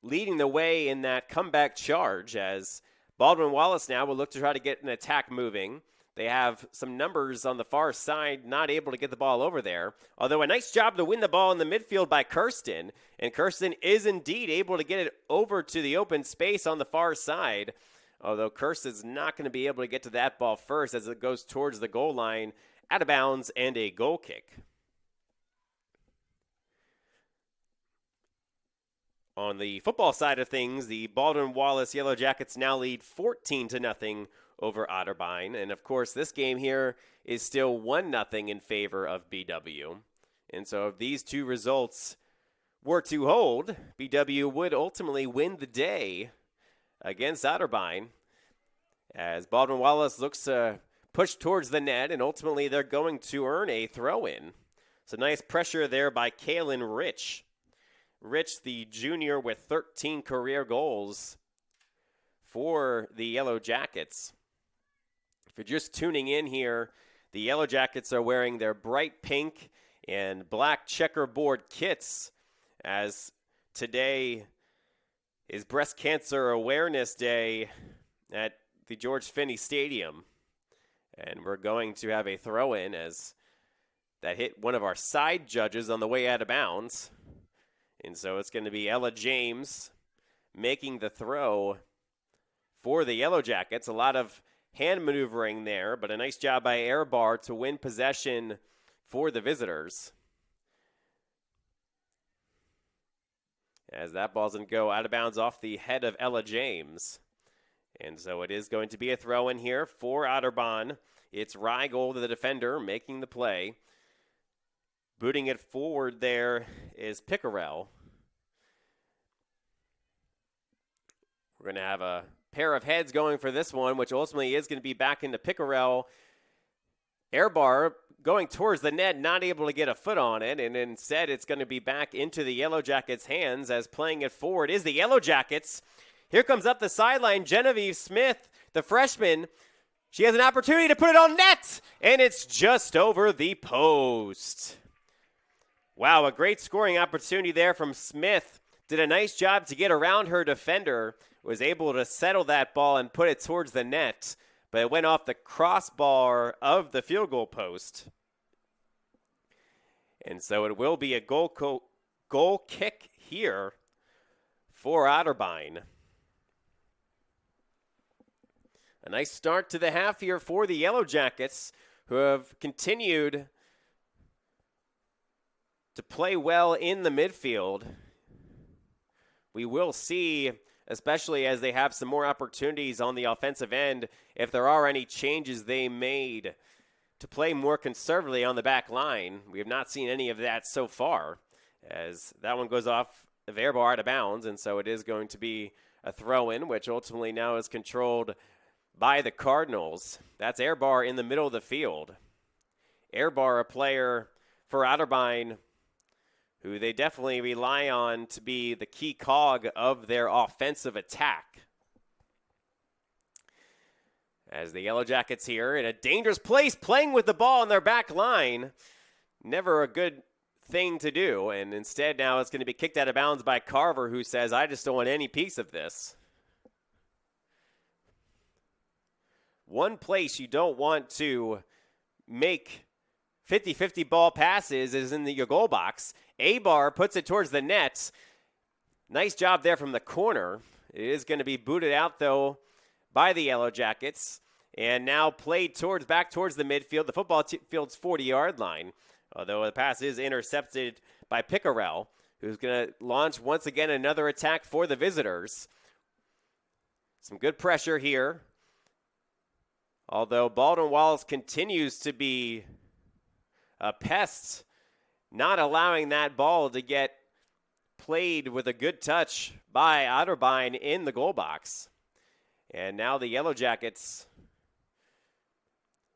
leading the way in that comeback charge, as Baldwin Wallace now will look to try to get an attack moving. They have some numbers on the far side, not able to get the ball over there. Although a nice job to win the ball in the midfield by Kirsten. And Kirsten is indeed able to get it over to the open space on the far side. Although Kirsten's not going to be able to get to that ball first as it goes towards the goal line, out of bounds, and a goal kick. On the football side of things, the Baldwin Wallace Yellow Jackets now lead 14-0 over Otterbein. And of course, this game here is still 1-0 in favor of BW. And so if these 2 results were to hold, BW would ultimately win the day against Otterbein, as Baldwin Wallace looks to push towards the net, and ultimately they're going to earn a throw-in. So nice pressure there by Kaylin Rich. Rich, the junior, with 13 career goals for the Yellow Jackets. If you're just tuning in here, the Yellow Jackets are wearing their bright pink and black checkerboard kits, as today is Breast Cancer Awareness Day at the George Finnie Stadium. And we're going to have a throw-in as that hit one of our side judges on the way out of bounds. And so it's going to be Ella James making the throw for the Yellow Jackets. A lot of hand maneuvering there, but a nice job by Airbar to win possession for the visitors. As that ball's going to go out of bounds off the head of Ella James. And so it is going to be a throw-in here for Otterbein It's Reigold, the defender, making the play. Booting it forward there is Pickerel. We're going to have a pair of heads going for this one, which ultimately is going to be back into Pickerel. Airbar going towards the net, not able to get a foot on it, and instead it's going to be back into the Yellow Jackets' hands as playing it forward is the Yellow Jackets. Here comes up the sideline, Genevieve Smith, the freshman. She has an opportunity to put it on net, and it's just over the post. Wow, a great scoring opportunity there from Smith. Did a nice job to get around her defender, was able to settle that ball and put it towards the net, but it went off the crossbar of the field goal post. And so it will be a goal kick here for Otterbein. A nice start to the half here for the Yellow Jackets, who have continued to play well in the midfield. We will see, especially as they have some more opportunities on the offensive end, if there are any changes they made to play more conservatively on the back line. We have not seen any of that so far, as that one goes off of Airbar out of bounds, and so it is going to be a throw-in, which ultimately now is controlled by the Cardinals. That's Airbar in the middle of the field. Airbar, a player for Otterbein, who they definitely rely on to be the key cog of their offensive attack. As the Yellow Jackets here in a dangerous place, playing with the ball on their back line. Never a good thing to do, and instead now it's going to be kicked out of bounds by Carver, who says, I just don't want any piece of this. One place you don't want to make 50-50 ball passes is in your goal box. Abar puts it towards the net. Nice job there from the corner. It is going to be booted out, though, by the Yellow Jackets. And now played back towards the midfield. The football field's 40-yard line. Although the pass is intercepted by Pickerel, who's going to launch once again another attack for the visitors. Some good pressure here. Although Baldwin Wallace continues to be a pest, not allowing that ball to get played with a good touch by Otterbein in the goal box. And now the Yellow Jackets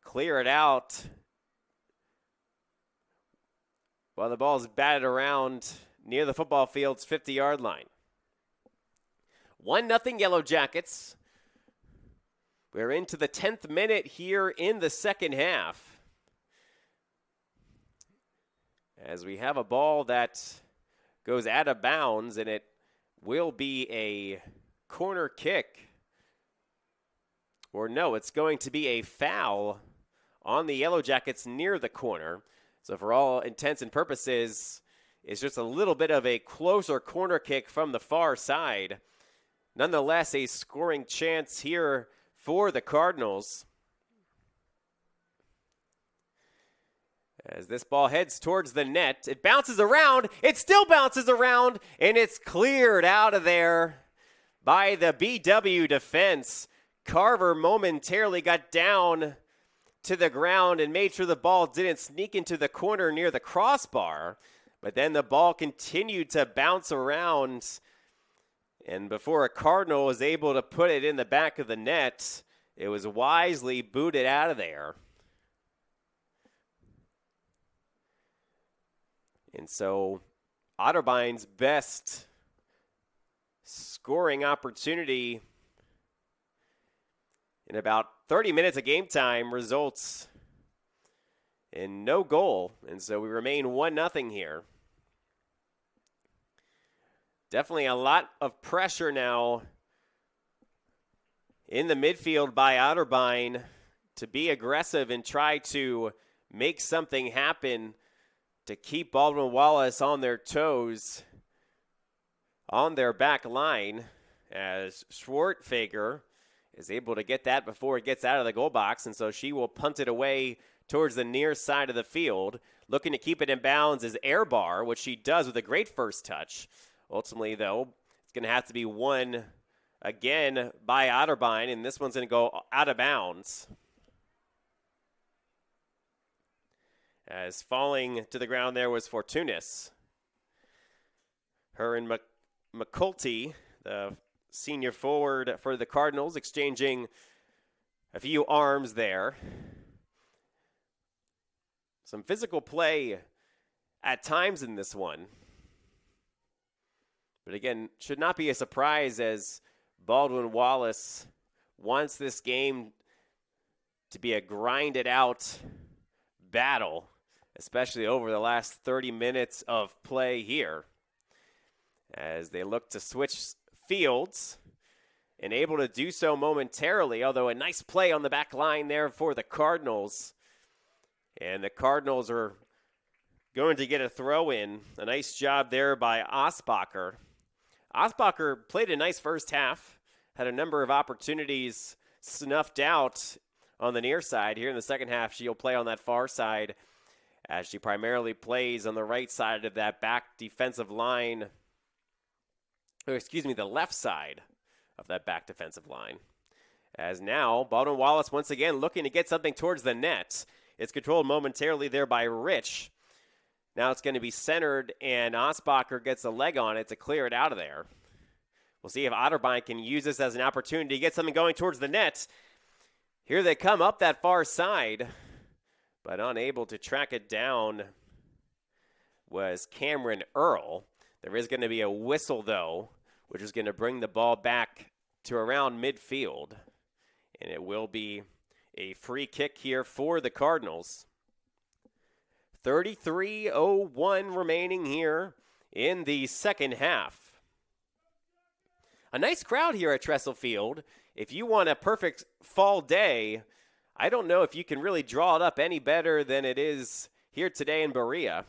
clear it out while the ball is batted around near the football field's 50-yard line. 1-0 Yellow Jackets. We're into the 10th minute here in the second half, as we have a ball that goes out of bounds, and it will be a corner kick. Or no, it's going to be a foul on the Yellow Jackets near the corner. So for all intents and purposes, it's just a little bit of a closer corner kick from the far side. Nonetheless, a scoring chance here for the Cardinals. As this ball heads towards the net, it bounces around, it still bounces around, and it's cleared out of there by the BW defense. Carver momentarily got down to the ground and made sure the ball didn't sneak into the corner near the crossbar, but then the ball continued to bounce around, and before a Cardinal was able to put it in the back of the net, it was wisely booted out of there. And so Otterbein's best scoring opportunity in about 30 minutes of game time results in no goal. And so we remain 1-0 here. Definitely a lot of pressure now in the midfield by Otterbein to be aggressive and try to make something happen to keep Baldwin Wallace on their toes on their back line, as Schwartfager is able to get that before it gets out of the goal box, and so she will punt it away towards the near side of the field. Looking to keep it in bounds is Airbar, which she does with a great first touch. Ultimately, though, it's going to have to be won again by Otterbein, and this one's going to go out of bounds. as falling to the ground there was Fortunis. Her and McCulty, the senior forward for the Cardinals, exchanging a few arms there. Some physical play at times in this one. But again, should not be a surprise as Baldwin Wallace wants this game to be a grinded out battle, especially over the last 30 minutes of play here, as they look to switch fields and able to do so momentarily, although a nice play on the back line there for the Cardinals. And the Cardinals are going to get a throw in. A nice job there by Osbacher. Osbacher played a nice first half, had a number of opportunities snuffed out on the near side. Here in the second half, she'll play on that far side as she primarily plays on the right side of that back defensive line. The left side of that back defensive line. As now, Baldwin Wallace once again looking to get something towards the net. It's controlled momentarily there by Rich. Now it's going to be centered, and Osbacher gets a leg on it to clear it out of there. We'll see if Otterbein can use this as an opportunity to get something going towards the net. Here they come up that far side, but unable to track it down was Cameron Earl. There is going to be a whistle, though, which is going to bring the ball back to around midfield. And it will be a free kick here for the Cardinals. 33:01 remaining here in the second half. A nice crowd here at Tressel Field. If you want a perfect fall day, I don't know if you can really draw it up any better than it is here today in Berea.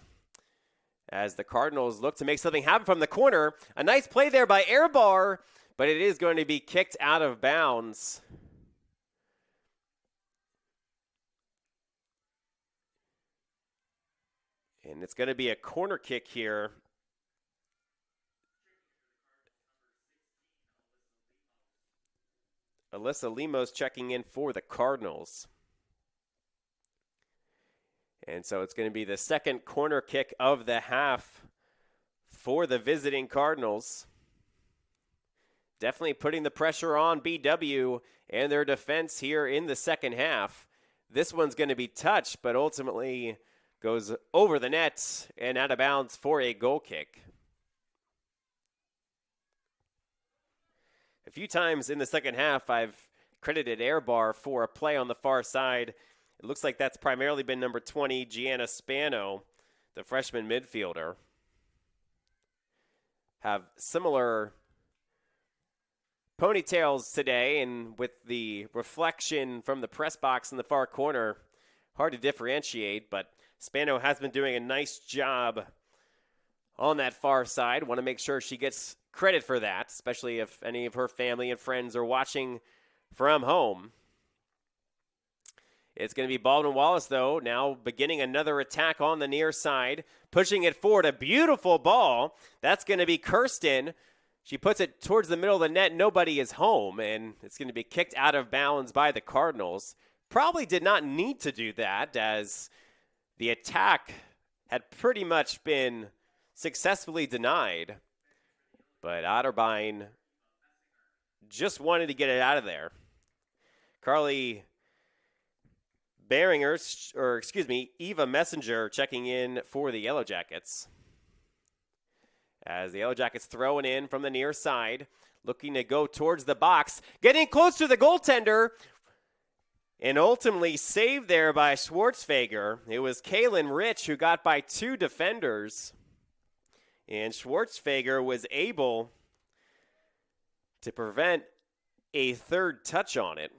As the Cardinals look to make something happen from the corner. A nice play there by Airbar, but it is going to be kicked out of bounds. And it's going to be a corner kick here. Alyssa Lemos checking in for the Cardinals. And so it's going to be the second corner kick of the half for the visiting Cardinals. Definitely putting the pressure on BW and their defense here in the second half. This one's going to be touched, but ultimately goes over the net and out of bounds for a goal kick. A few times in the second half, I've credited Airbar for a play on the far side. It looks like that's primarily been number 20, Gianna Spano, the freshman midfielder. Have similar ponytails today, and with the reflection from the press box in the far corner, hard to differentiate, but Spano has been doing a nice job on that far side. Want to make sure she gets credit for that, especially if any of her family and friends are watching from home. It's going to be Baldwin Wallace, though, now beginning another attack on the near side, pushing it forward. A beautiful ball. That's going to be Kirsten. She puts it towards the middle of the net. Nobody is home, and it's going to be kicked out of bounds by the Cardinals. Probably did not need to do that, as the attack had pretty much been successfully denied. But Otterbein just wanted to get it out of there. Carly Eva Messenger checking in for the Yellow Jackets. As the Yellow Jackets throwing in from the near side, looking to go towards the box, getting close to the goaltender, and ultimately saved there by Schwartzfeger. It was Kaylin Rich who got by two defenders, and Schwartzfeger was able to prevent a third touch on it.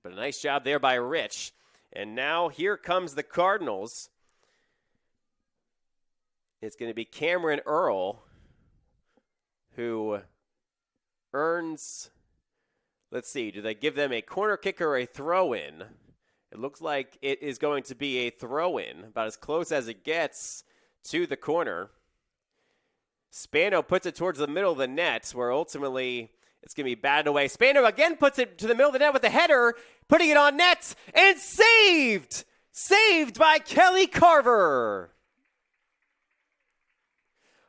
But a nice job there by Rich. And now here comes the Cardinals. It's going to be Cameron Earl who earns, let's see, do they give them a corner kick or a throw-in? It looks like it is going to be a throw-in, about as close as it gets to the corner. Spano puts it towards the middle of the net, where ultimately it's going to be batted away. Spano again puts it to the middle of the net with a header, putting it on net, and saved! Saved by Kelly Carver.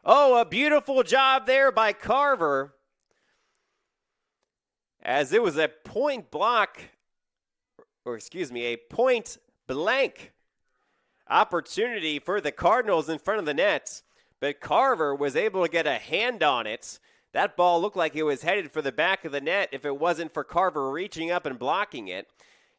Oh, a beautiful job there by Carver. As it was a point blank opportunity for the Cardinals in front of the net. But Carver was able to get a hand on it. That ball looked like it was headed for the back of the net if it wasn't for Carver reaching up and blocking it.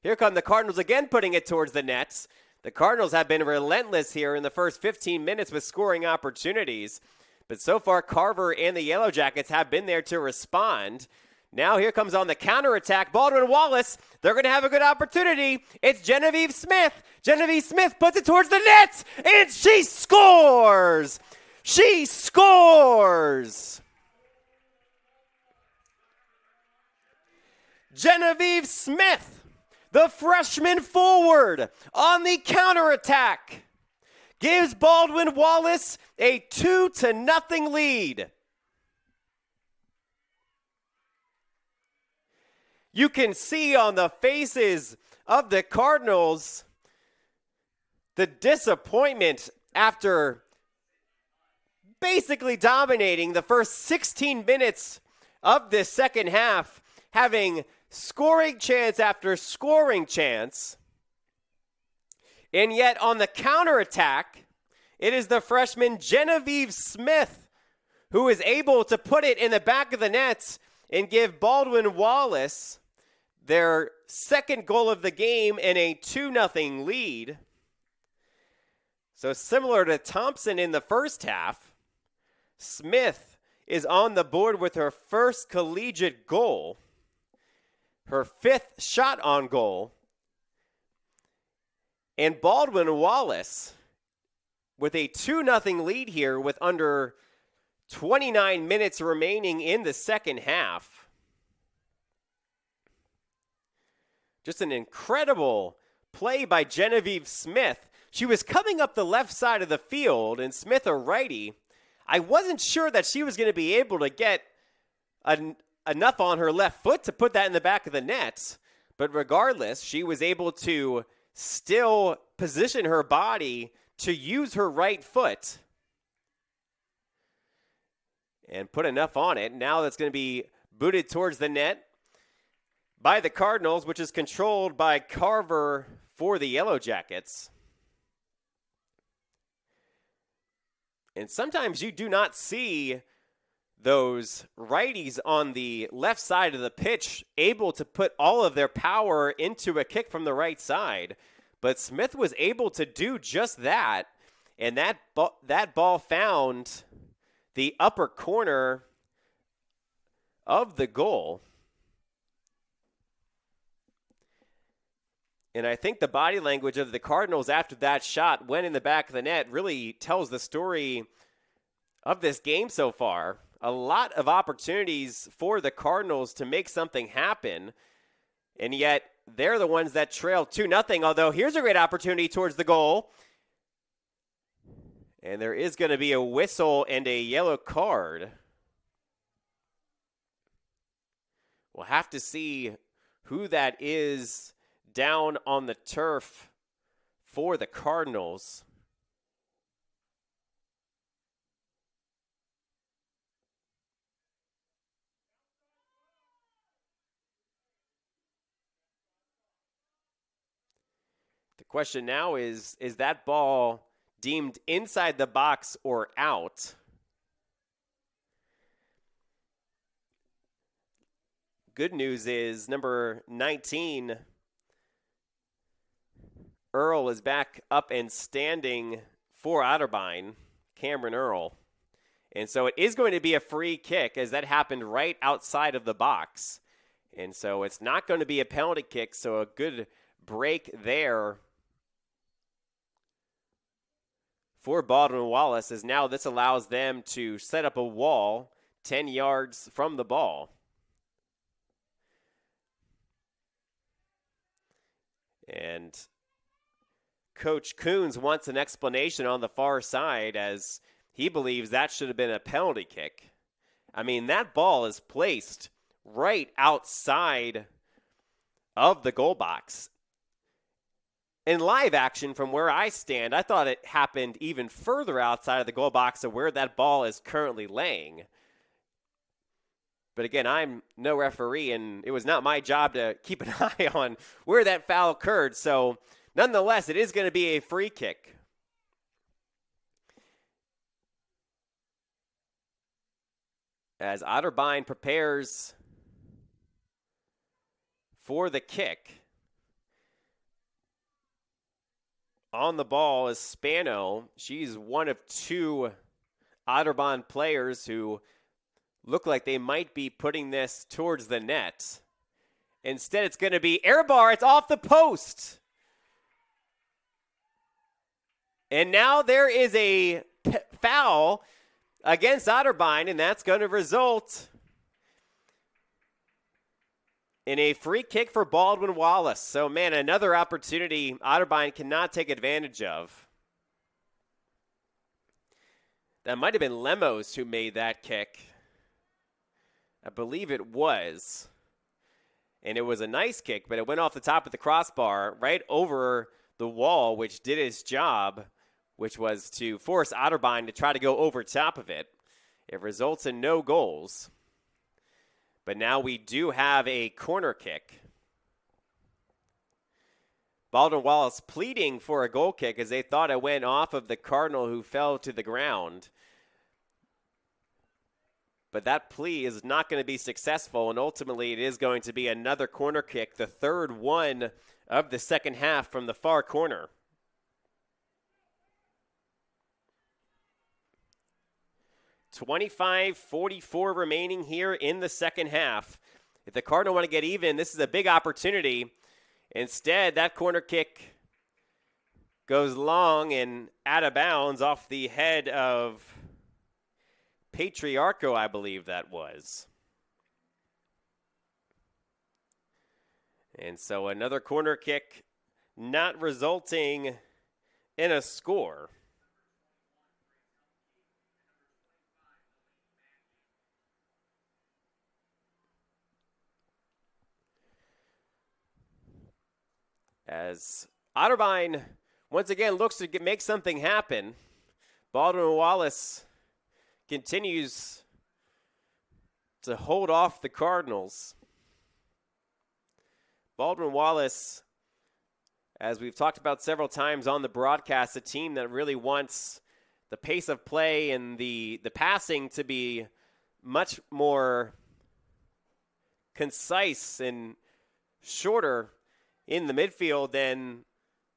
Here come the Cardinals again putting it towards the nets. The Cardinals have been relentless here in the first 15 minutes with scoring opportunities. But so far, Carver and the Yellow Jackets have been there to respond. Now here comes on the counterattack, Baldwin Wallace. They're going to have a good opportunity. It's Genevieve Smith. Genevieve Smith puts it towards the net, and she scores! She scores! Genevieve Smith, the freshman forward, on the counterattack, gives Baldwin Wallace a 2-0 lead. You can see on the faces of the Cardinals the disappointment after basically dominating the first 16 minutes of this second half, having scoring chance after scoring chance. And yet on the counterattack, it is the freshman Genevieve Smith who is able to put it in the back of the net and give Baldwin Wallace their second goal of the game and a 2-0 lead. So similar to Thompson in the first half, Smith is on the board with her first collegiate goal, her fifth shot on goal, and Baldwin Wallace with a 2-0 lead here with under 29 minutes remaining in the second half. Just an incredible play by Genevieve Smith. She was coming up the left side of the field, and Smith, a righty, I wasn't sure that she was going to be able to get enough on her left foot to put that in the back of the net. But regardless, she was able to still position her body to use her right foot and put enough on it. Now that's going to be booted towards the net by the Cardinals, which is controlled by Carver for the Yellow Jackets. And sometimes you do not see those righties on the left side of the pitch able to put all of their power into a kick from the right side. But Smith was able to do just that, and that ball found the upper corner of the goal. And I think the body language of the Cardinals after that shot went in the back of the net really tells the story of this game so far. A lot of opportunities for the Cardinals to make something happen, and yet they're the ones that trail 2-0, although here's a great opportunity towards the goal. And there is going to be a whistle and a yellow card. We'll have to see who that is down on the turf for the Cardinals. The question now is that ball deemed inside the box or out? Good news is number 19, Earl, is back up and standing for Otterbein, Cameron Earl. And so it is going to be a free kick, as that happened right outside of the box. And so it's not going to be a penalty kick, so a good break there for Baldwin Wallace, as now this allows them to set up a wall 10 yards from the ball. And Coach Coons wants an explanation on the far side, as he believes that should have been a penalty kick. I mean, that ball is placed right outside of the goal box. in live action from where I stand, I thought it happened even further outside of the goal box of where that ball is currently laying. But again, I'm no referee, and it was not my job to keep an eye on where that foul occurred. So nonetheless, it is going to be a free kick. As Otterbein prepares for the kick. On the ball is Spano. She's one of two Otterbein players who look like they might be putting this towards the net. Instead, it's going to be air bar. It's off the post. And now there is a foul against Otterbein, and that's going to result in a free kick for Baldwin Wallace. So, man, another opportunity Otterbein cannot take advantage of. That might have been Lemos who made that kick. I believe it was. And it was a nice kick, but it went off the top of the crossbar right over the wall, which did its job, which was to force Otterbein to try to go over top of it. It results in no goals. But now we do have a corner kick. Baldwin Wallace pleading for a goal kick as they thought it went off of the Cardinal who fell to the ground. But that plea is not going to be successful, and ultimately it is going to be another corner kick, the third one of the second half from the far corner. .25:44 remaining here in the second half. If the Cardinal want to get even, this is a big opportunity. Instead, that corner kick goes long and out of bounds off the head of Patriarcho, I believe that was. And so another corner kick not resulting in a score. As Otterbein once again looks to make something happen, Baldwin Wallace continues to hold off the Cardinals. Baldwin Wallace, as we've talked about several times on the broadcast, a team that really wants the pace of play and the passing to be much more concise and shorter in the midfield than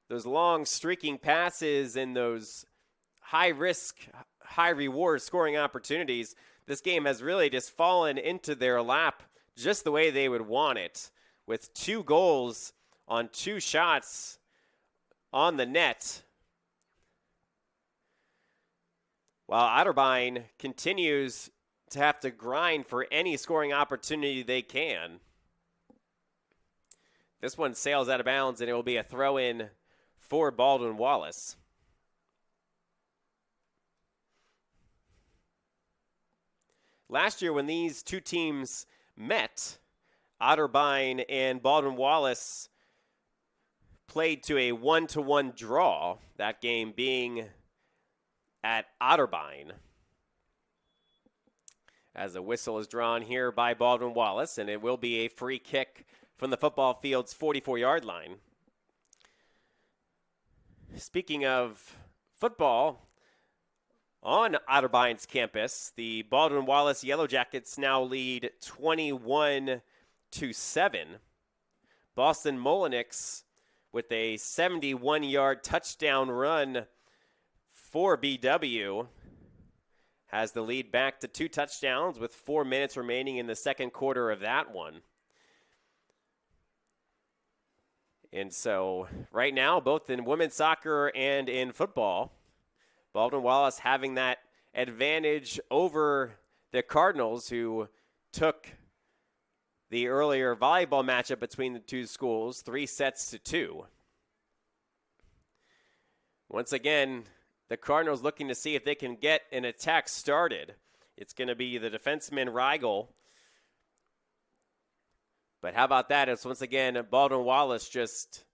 those long streaking passes and those high risk, high reward scoring opportunities. This game has really just fallen into their lap just the way they would want it, with 2 goals on 2 shots on the net, while Otterbein continues to have to grind for any scoring opportunity they can. This one sails out of bounds, and it will be a throw-in for Baldwin Wallace. Last year when these two teams met, Otterbein and Baldwin Wallace played to a 1-1 draw, that game being at Otterbein. As a whistle is drawn here by Baldwin Wallace, and it will be a free kick from the football field's 44-yard line. Speaking of football, on Otterbein's campus, the Baldwin Wallace Yellow Jackets now lead 21-7. Boston Molyneux with a 71-yard touchdown run for BW has the lead back to 2 touchdowns with 4 minutes remaining in the second quarter of that one. And so right now, both in women's soccer and in football, Baldwin Wallace having that advantage over the Cardinals, who took the earlier volleyball matchup between the two schools 3-2. Once again, the Cardinals looking to see if they can get an attack started. It's going to be the defenseman Rigel. But how about that? It's once again Baldwin Wallace just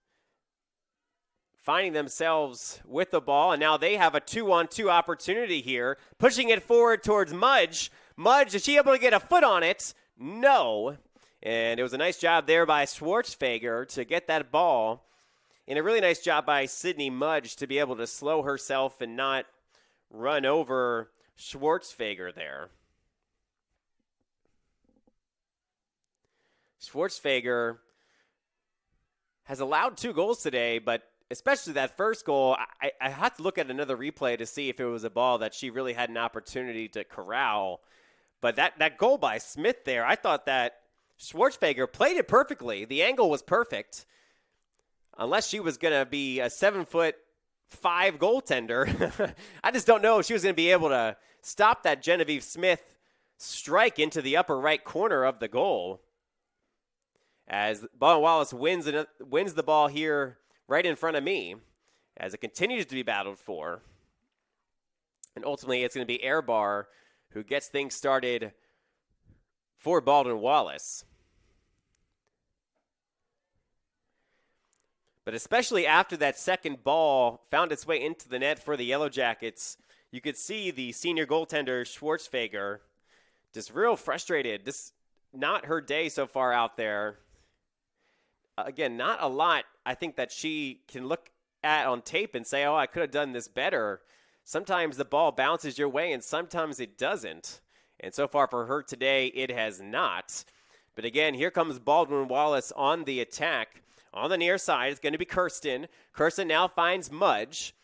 finding themselves with the ball, and now they have a 2-on-2 opportunity here, pushing it forward towards Mudge. Mudge, is she able to get a foot on it? No. And it was a nice job there by Schwartzfeger to get that ball, and a really nice job by Sydney Mudge to be able to slow herself and not run over Schwartzfeger there. Schwartzfeger has allowed 2 goals today, but especially that first goal, I have to look at another replay to see if it was a ball that she really had an opportunity to corral. But that goal by Smith there, I thought that Schwartzfeger played it perfectly. The angle was perfect. Unless she was going to be a 7'5" goaltender, I just don't know if she was going to be able to stop that Genevieve Smith strike into the upper right corner of the goal. As Baldwin Wallace wins the ball here right in front of me, as it continues to be battled for. And ultimately, it's going to be Airbar who gets things started for Baldwin Wallace. But especially after that second ball found its way into the net for the Yellow Jackets, you could see the senior goaltender, Schwartzfeger, just real frustrated. Just not her day so far out there. Again, not a lot I think that she can look at on tape and say, oh, I could have done this better. Sometimes the ball bounces your way and sometimes it doesn't. And so far for her today, it has not. But again, here comes Baldwin Wallace on the attack. On the near side, it's going to be Kirsten. Kirsten now finds Mudge.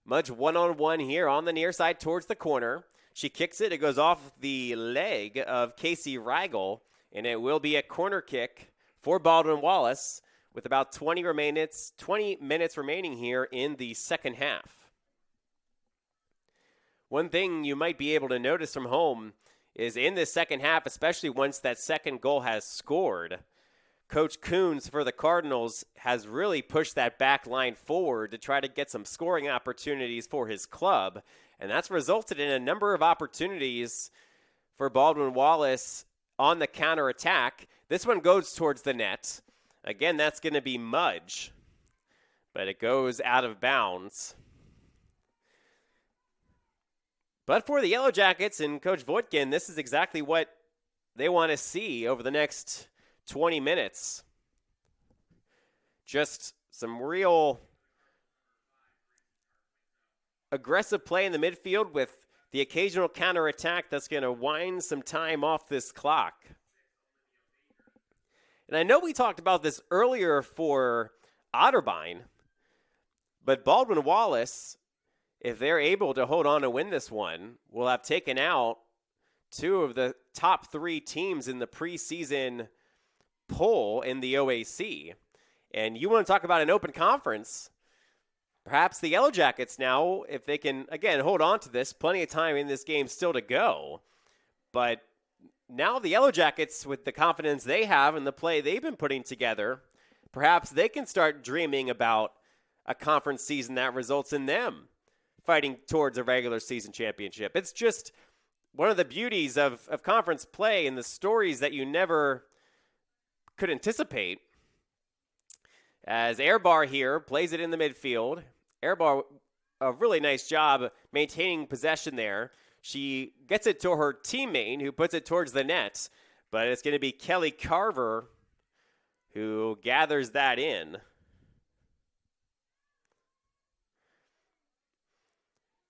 Mudge one-on-one here on the near side towards the corner. She kicks it. It goes off the leg of Casey Reigel, and it will be a corner kick for Baldwin Wallace with about 20 minutes remaining here in the second half. One thing you might be able to notice from home is in this second half, especially once that second goal has scored, Coach Coons for the Cardinals has really pushed that back line forward to try to get some scoring opportunities for his club, and that's resulted in a number of opportunities for Baldwin Wallace on the counterattack. This one goes towards the net. Again, that's going to be Mudge, but it goes out of bounds. But for the Yellow Jackets and Coach Voitkin, this is exactly what they want to see over the next 20 minutes. Just some real aggressive play in the midfield with the occasional counterattack that's going to wind some time off this clock. And I know we talked about this earlier for Otterbein, but Baldwin Wallace, if they're able to hold on to win this one, will have taken out 2 of the top 3 teams in the preseason poll in the OAC. And you want to talk about an open conference, perhaps the Yellow Jackets now, if they can, again, hold on to this, plenty of time in this game still to go. But now the Yellow Jackets, with the confidence they have and the play they've been putting together, perhaps they can start dreaming about a conference season that results in them fighting towards a regular season championship. It's just one of the beauties of conference play and the stories that you never could anticipate. As Airbar here plays it in the midfield. Airbar, a really nice job maintaining possession there. She gets it to her teammate who puts it towards the net, but it's going to be Kelly Carver who gathers that in.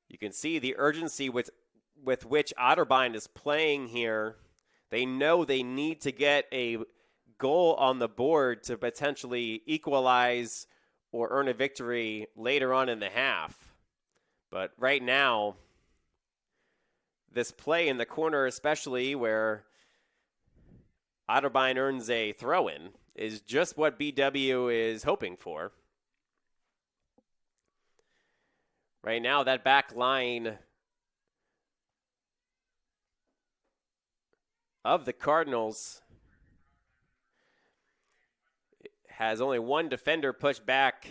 You can see the urgency with which Otterbein is playing here. They know they need to get a goal on the board to potentially equalize or earn a victory later on in the half. But right now, this play in the corner, especially where Otterbein earns a throw-in, is just what BW is hoping for. Right now, that back line of the Cardinals has only one defender pushed back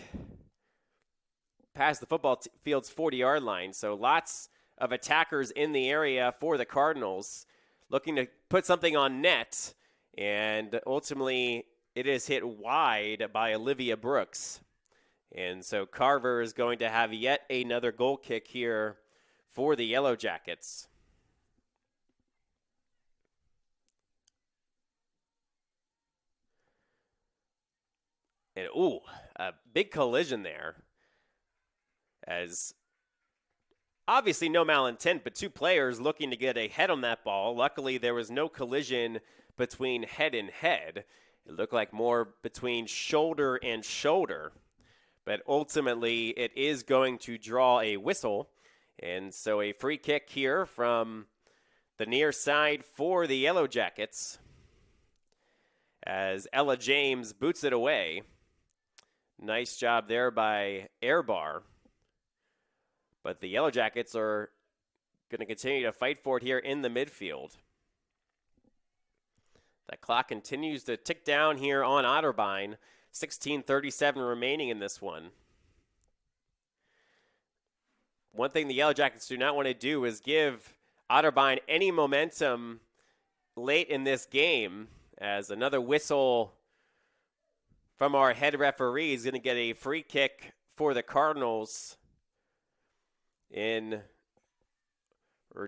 past the football field's 40-yard line. So lots of attackers in the area for the Cardinals looking to put something on net. And ultimately, it is hit wide by Olivia Brooks. And so Carver is going to have yet another goal kick here for the Yellow Jackets. And, a big collision there. As obviously no malintent, but two players looking to get a head on that ball. Luckily, there was no collision between head and head. It looked like more between shoulder and shoulder. But ultimately, it is going to draw a whistle. And so a free kick here from the near side for the Yellow Jackets as Ella James boots it away. Nice job there by Airbar. But the Yellow Jackets are going to continue to fight for it here in the midfield. The clock continues to tick down here on Otterbein. 16:37 remaining in this one. One thing the Yellow Jackets do not want to do is give Otterbein any momentum late in this game, as another whistle from our head referee is going to get a free kick for the Cardinals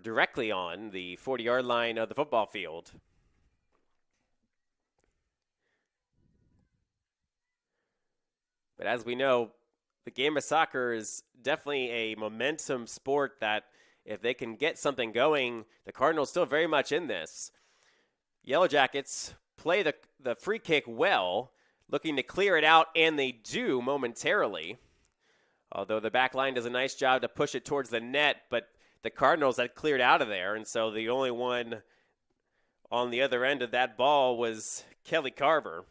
directly on the 40-yard line of the football field. But as we know, the game of soccer is definitely a momentum sport that if they can get something going, the Cardinals still very much in this. Yellow Jackets play the free kick well, looking to clear it out, and they do momentarily. Although the back line does a nice job to push it towards the net, but the Cardinals had cleared out of there, and so the only one on the other end of that ball was Kelly Carver.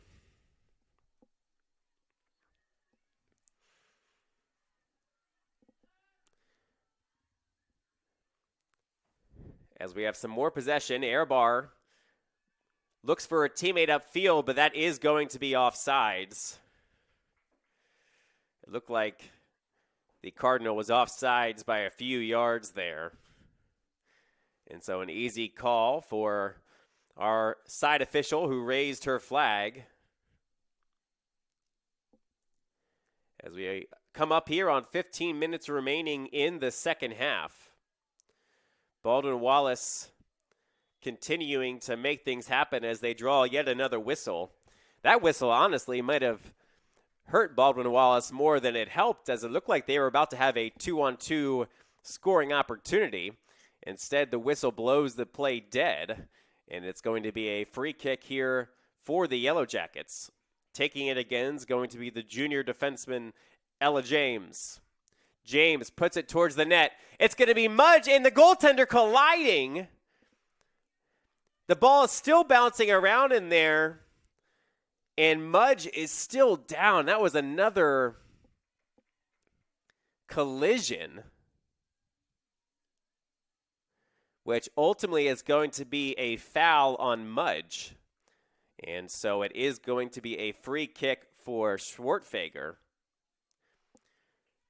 As we have some more possession, Airbar looks for a teammate upfield, but that is going to be offsides. It looked like the Cardinal was offsides by a few yards there. And so an easy call for our side official who raised her flag. As we come up here on 15 minutes remaining in the second half. Baldwin Wallace continuing to make things happen as they draw yet another whistle. That whistle, honestly, might have hurt Baldwin Wallace more than it helped, as it looked like they were about to have a 2-on-2 scoring opportunity. Instead, the whistle blows the play dead, and it's going to be a free kick here for the Yellow Jackets. Taking it again is going to be the junior defenseman, Ella James. James puts it towards the net. It's going to be Mudge and the goaltender colliding. The ball is still bouncing around in there, and Mudge is still down. That was another collision, which ultimately is going to be a foul on Mudge. And so it is going to be a free kick for Schwartfeger.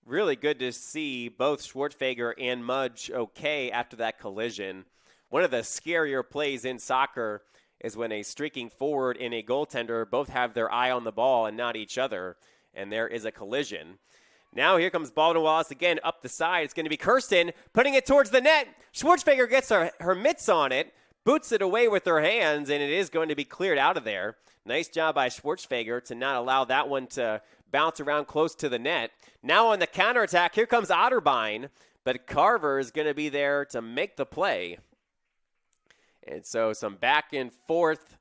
Really good to see both Schwartfeger and Mudge okay after that collision. One of the scarier plays in soccer is when a streaking forward and a goaltender both have their eye on the ball and not each other, and there is a collision. Now here comes Baldwin Wallace again up the side. It's going to be Kirsten putting it towards the net. Schwartfeger gets her mitts on it, boots it away with her hands, and it is going to be cleared out of there. Nice job by Schwartfeger to not allow that one to bounce around close to the net. Now on the counterattack, here comes Otterbein, but Carver is going to be there to make the play. And so some back and forth,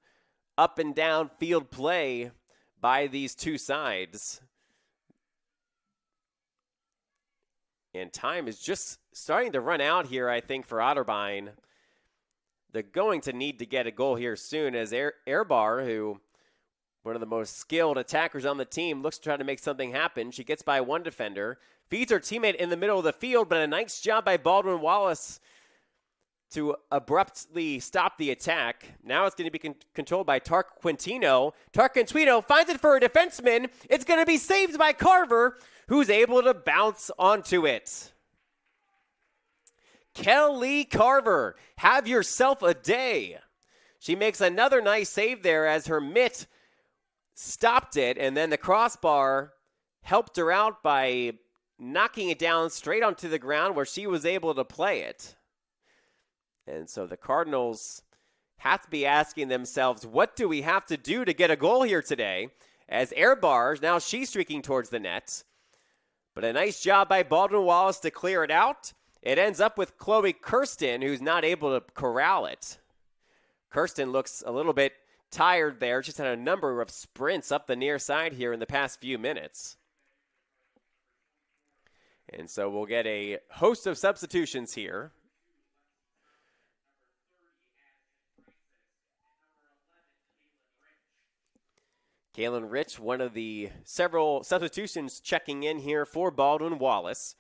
up and down field play by these two sides. And time is just starting to run out here, I think, for Otterbein. They're going to need to get a goal here soon, as Airbar, who one of the most skilled attackers on the team, looks to try to make something happen. She gets by one defender, feeds her teammate in the middle of the field, but a nice job by Baldwin Wallace to abruptly stop the attack. Now it's going to be controlled by Tarquintino. Tarquintino finds it for a defenseman. It's going to be saved by Carver, who's able to bounce onto it. Kelly Carver, have yourself a day. She makes another nice save there as her mitt stopped it, and then the crossbar helped her out by knocking it down straight onto the ground where she was able to play it. And so the Cardinals have to be asking themselves, what do we have to do to get a goal here today? As air bars, now she's streaking towards the net. But a nice job by Baldwin Wallace to clear it out. It ends up with Chloe Kirsten, who's not able to corral it. Kirsten looks a little bit tired there. She's had a number of sprints up the near side here in the past few minutes. And so we'll get a host of substitutions here. Kaylin Rich, one of the several substitutions checking in here for Baldwin Wallace.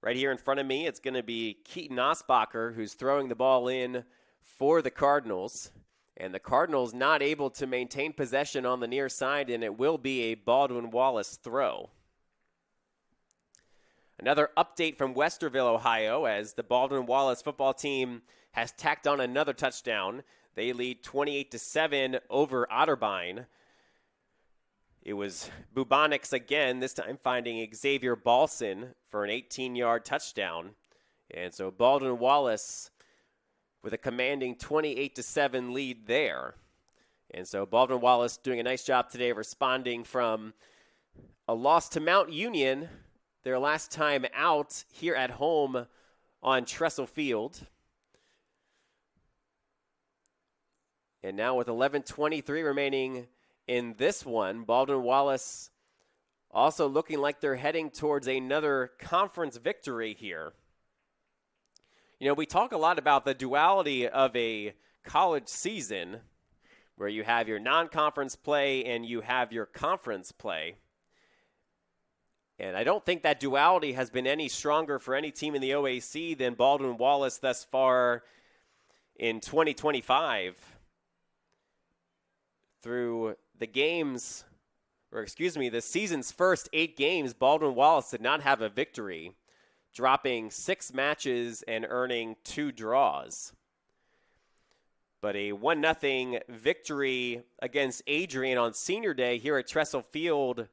Right here in front of me, it's going to be Keaton Osbacher, who's throwing the ball in for the Cardinals. And the Cardinals not able to maintain possession on the near side, and it will be a Baldwin Wallace throw. Another update from Westerville, Ohio, as the Baldwin Wallace football team has tacked on another touchdown. They lead 28-7 over Otterbein. It was Bubonics again, this time finding Xavier Balson for an 18-yard touchdown. And so Baldwin Wallace with a commanding 28-7 lead there. And so Baldwin Wallace doing a nice job today of responding from a loss to Mount Union, their last time out here at home on Tressel Field. And now with 11:23 remaining in this one, Baldwin Wallace also looking like they're heading towards another conference victory here. You know, we talk a lot about the duality of a college season where you have your non-conference play and you have your conference play. And I don't think that duality has been any stronger for any team in the OAC than Baldwin Wallace thus far in 2025. Through the season's first 8 games, Baldwin Wallace did not have a victory, dropping 6 matches and earning 2 draws. But a 1-0 victory against Adrian on Senior Day here at Tressel Field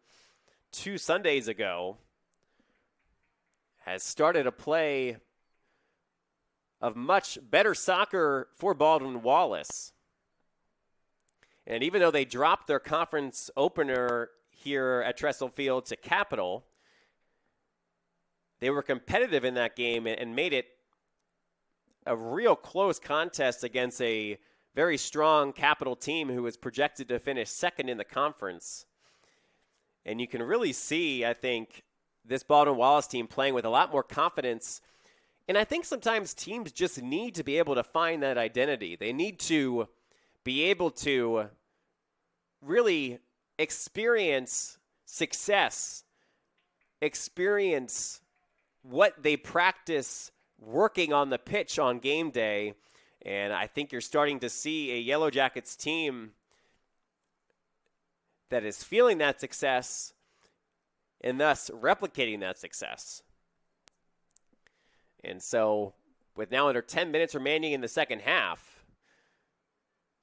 2 Sundays ago has started a play of much better soccer for Baldwin Wallace. And even though they dropped their conference opener here at Tressel Field to Capital, they were competitive in that game and made it a real close contest against a very strong Capital team who was projected to finish second in the conference. And you can really see, I think, this Baldwin Wallace team playing with a lot more confidence. And I think sometimes teams just need to be able to find that identity. They need to be able to really experience success, experience what they practice working on the pitch on game day. And I think you're starting to see a Yellow Jackets team that is feeling that success and thus replicating that success. And so with now under 10 minutes remaining in the second half,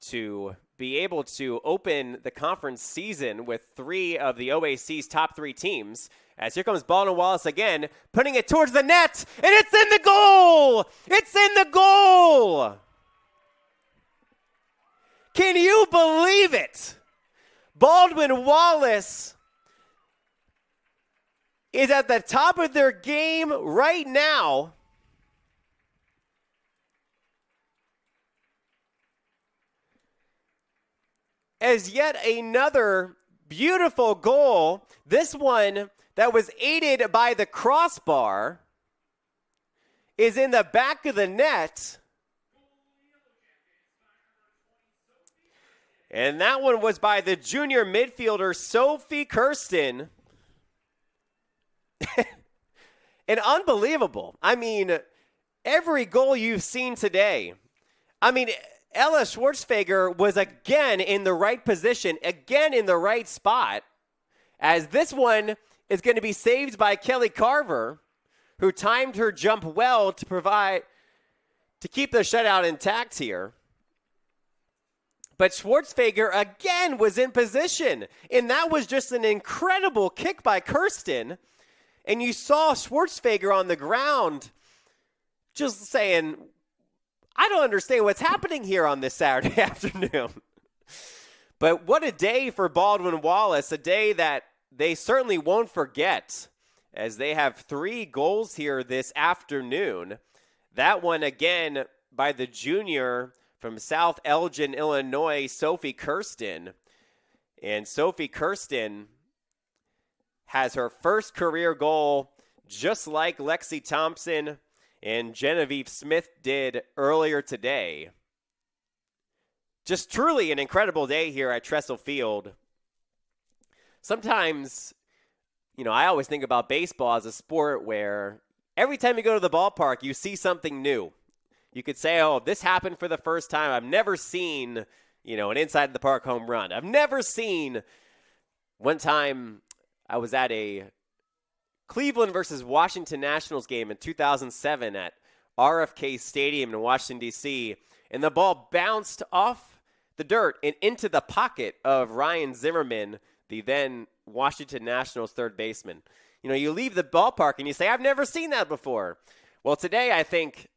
to be able to open the conference season with 3 of the OAC's top 3 teams, as here comes Baldwin Wallace again, putting it towards the net, and it's in the goal! It's in the goal! Can you believe it? Baldwin Wallace is at the top of their game right now. As yet another beautiful goal, this one that was aided by the crossbar, is in the back of the net. And that one was by the junior midfielder, Sophie Kirsten. And unbelievable. I mean, every goal you've seen today. I mean, Ella Schwartzfeger was again in the right position, again in the right spot, as this one is going to be saved by Kelly Carver, who timed her jump well to keep the shutout intact here. But Schwarzenegger again was in position, and that was just an incredible kick by Kirsten. And you saw Schwarzenegger on the ground just saying, I don't understand what's happening here on this Saturday afternoon. But what a day for Baldwin Wallace, a day that they certainly won't forget, as they have 3 goals here this afternoon. That one again by the junior from South Elgin, Illinois, Sophie Kirsten. And Sophie Kirsten has her first career goal, just like Lexi Thompson and Genevieve Smith did earlier today. Just truly an incredible day here at Tressel Field. Sometimes, I always think about baseball as a sport where every time you go to the ballpark, you see something new. You could say, oh, this happened for the first time. I've never seen, an inside the park home run. I've never seen. One time I was at a Cleveland versus Washington Nationals game in 2007 at RFK Stadium in Washington, D.C., and the ball bounced off the dirt and into the pocket of Ryan Zimmerman, the then Washington Nationals third baseman. You leave the ballpark and you say, I've never seen that before. Well, today I think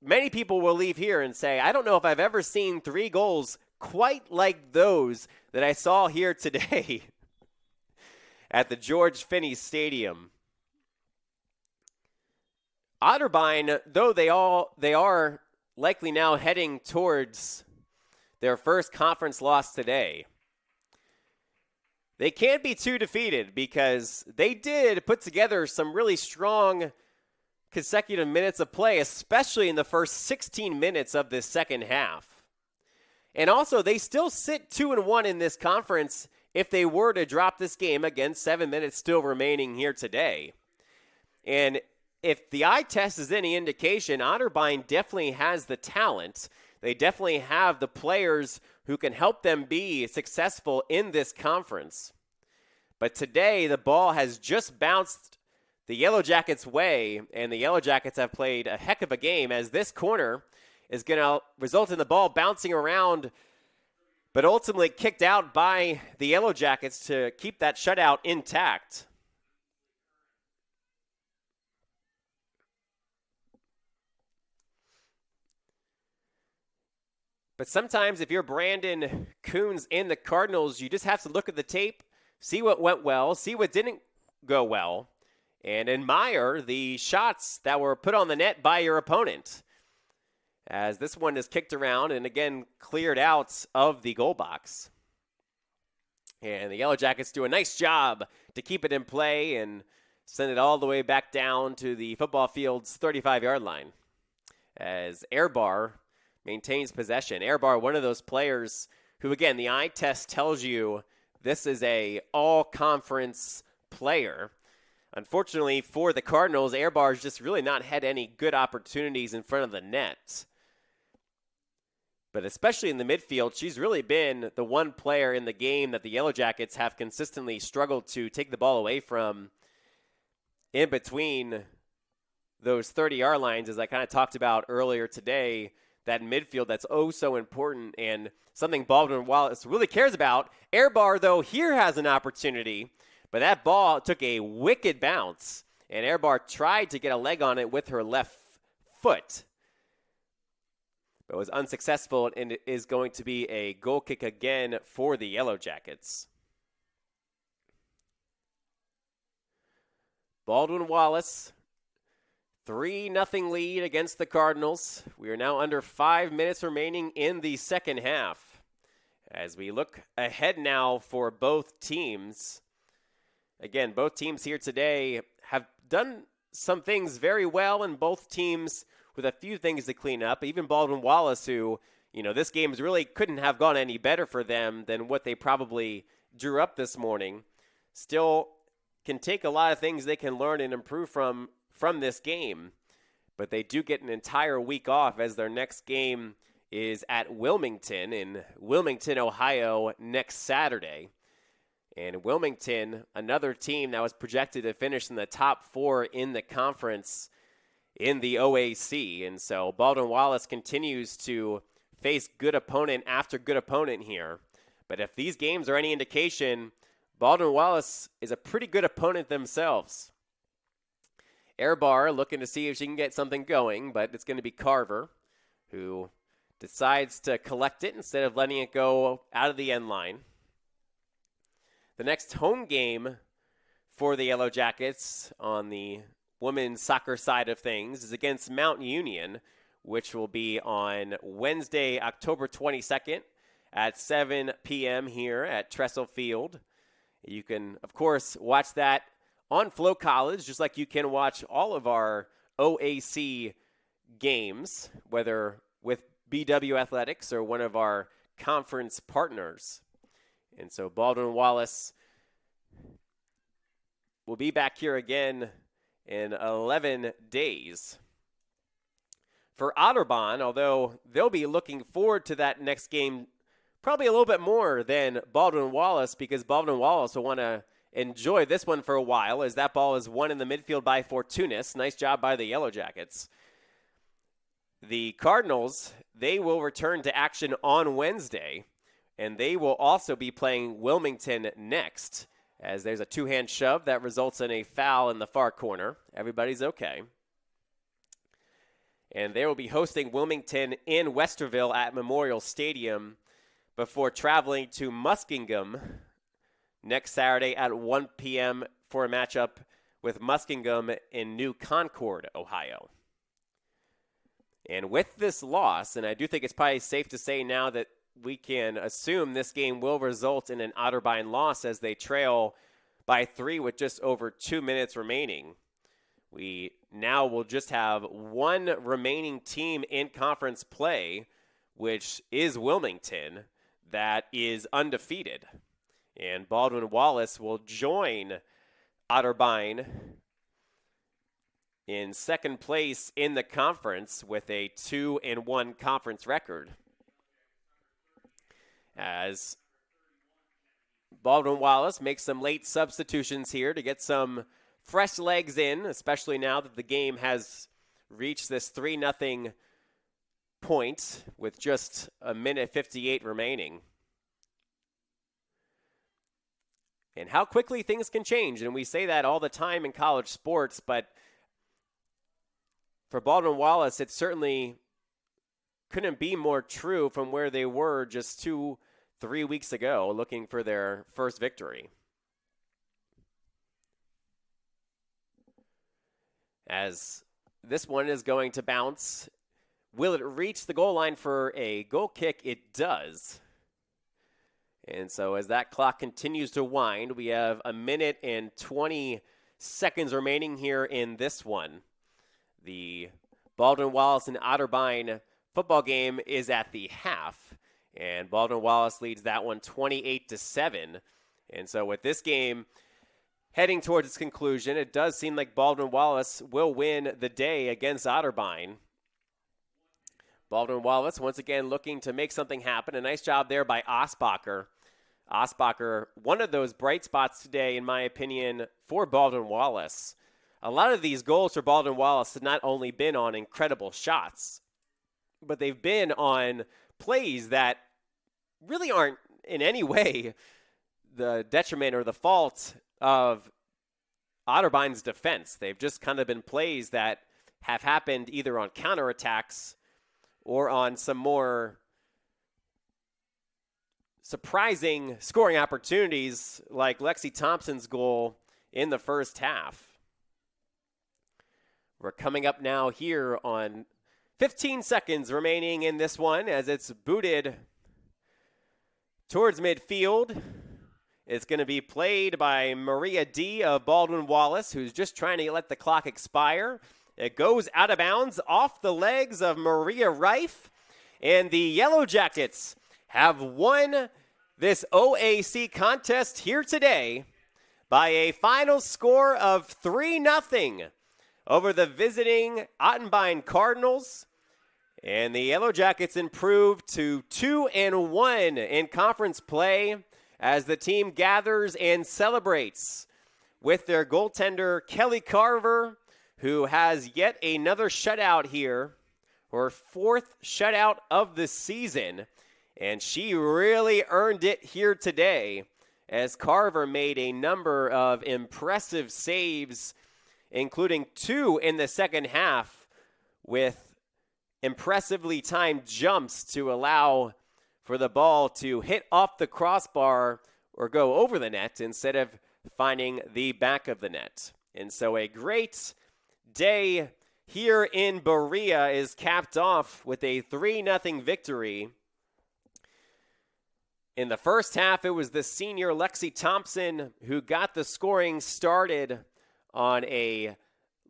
many people will leave here and say, I don't know if I've ever seen 3 goals quite like those that I saw here today at the George Finnie Stadium. Otterbein, though they are likely now heading towards their first conference loss today, they can't be too defeated because they did put together some really strong consecutive minutes of play, especially in the first 16 minutes of this second half. And also, they still sit 2-1 in this conference if they were to drop this game. Again, 7 minutes still remaining here today. And if the eye test is any indication, Otterbein definitely has the talent. They definitely have the players who can help them be successful in this conference. But today, the ball has just bounced the Yellow Jackets' way, and the Yellow Jackets have played a heck of a game, as this corner is going to result in the ball bouncing around, but ultimately kicked out by the Yellow Jackets to keep that shutout intact. But sometimes if you're Brandon Coons in the Cardinals, you just have to look at the tape, see what went well, see what didn't go well, and admire the shots that were put on the net by your opponent. As this one is kicked around and again cleared out of the goal box. And the Yellow Jackets do a nice job to keep it in play and send it all the way back down to the football field's 35-yard line. As Airbar maintains possession. Airbar, one of those players who, again, the eye test tells you this is a all-conference player. Unfortunately for the Cardinals, Airbar's just really not had any good opportunities in front of the net. But especially in the midfield, she's really been the one player in the game that the Yellow Jackets have consistently struggled to take the ball away from in between those 30-yard lines, as I kind of talked about earlier today. That midfield that's oh so important and something Baldwin Wallace really cares about. Airbar, though, here has an opportunity, but that ball took a wicked bounce, and Airbar tried to get a leg on it with her left foot, but was unsuccessful, and it is going to be a goal kick again for the Yellow Jackets. Baldwin Wallace, 3-0 lead against the Cardinals. We are now under 5 minutes remaining in the second half. As we look ahead now for both teams. Again, both teams here today have done some things very well, and both teams with a few things to clean up. Even Baldwin Wallace, who, this game really couldn't have gone any better for them than what they probably drew up this morning. Still can take a lot of things they can learn and improve from this game, but they do get an entire week off, as their next game is at Wilmington in Wilmington, Ohio next Saturday. And Wilmington, another team that was projected to finish in the top 4 in the conference in the OAC. And so Baldwin Wallace continues to face good opponent after good opponent here. But if these games are any indication, Baldwin Wallace is a pretty good opponent themselves. Air Bar looking to see if she can get something going, but it's going to be Carver who decides to collect it instead of letting it go out of the end line. The next home game for the Yellow Jackets on the women's soccer side of things is against Mount Union, which will be on Wednesday, October 22nd at 7 p.m. here at Tressel Field. You can, of course, watch that on Flow College, just like you can watch all of our OAC games, whether with BW Athletics or one of our conference partners. And so Baldwin Wallace will be back here again in 11 days. For Otterbein, although they'll be looking forward to that next game probably a little bit more than Baldwin Wallace, because Baldwin Wallace will want to enjoy this one for a while, as that ball is won in the midfield by Fortunis. Nice job by the Yellow Jackets. The Cardinals, they will return to action on Wednesday, and they will also be playing Wilmington next, as there's a two-hand shove that results in a foul in the far corner. Everybody's okay. And they will be hosting Wilmington in Westerville at Memorial Stadium before traveling to Muskingum next Saturday at 1 p.m. for a matchup with Muskingum in New Concord, Ohio. And with this loss, and I do think it's probably safe to say now that we can assume this game will result in an Otterbein loss as they trail by 3 with just over 2 minutes remaining. We now will just have one remaining team in conference play, which is Wilmington, that is undefeated. And Baldwin Wallace will join Otterbein in second place in the conference with a 2-1 conference record, as Baldwin Wallace makes some late substitutions here to get some fresh legs in, especially now that the game has reached this 3-0 point with just a minute 58 remaining. And how quickly things can change, and we say that all the time in college sports, but for Baldwin Wallace, it certainly couldn't be more true from where they were just 2-3 weeks ago looking for their first victory. As this one is going to bounce, will it reach the goal line for a goal kick? It does. And so as that clock continues to wind, we have a minute and 20 seconds remaining here in this one. The Baldwin Wallace and Otterbein football game is at the half, and Baldwin Wallace leads that one 28-7. And so with this game heading towards its conclusion, it does seem like Baldwin Wallace will win the day against Otterbein. Baldwin Wallace once again looking to make something happen. A nice job there by Osbacher. Osbacher, one of those bright spots today, in my opinion, for Baldwin Wallace. A lot of these goals for Baldwin Wallace have not only been on incredible shots, but they've been on plays that really aren't in any way the detriment or the fault of Otterbein's defense. They've just kind of been plays that have happened either on counterattacks or on some more surprising scoring opportunities like Lexi Thompson's goal in the first half. We're coming up now here on 15 seconds remaining in this one as it's booted towards midfield. It's going to be played by Maria D. of Baldwin Wallace, who's just trying to let the clock expire. It goes out of bounds off the legs of Maria Reif, and the Yellow Jackets have won this OAC contest here today by a final score of 3-0 over the visiting Otterbein Cardinals. And the Yellow Jackets improved to 2-1 in conference play as the team gathers and celebrates with their goaltender Kelly Carver, who has yet another shutout here her 4th shutout of the season, and she really earned it here today as Carver made a number of impressive saves, including 2 in the second half with impressively timed jumps to allow for the ball to hit off the crossbar or go over the net instead of finding the back of the net. And so a great day here in Berea is capped off with a 3-0 victory. In the first half, it was the senior Lexi Thompson who got the scoring started on a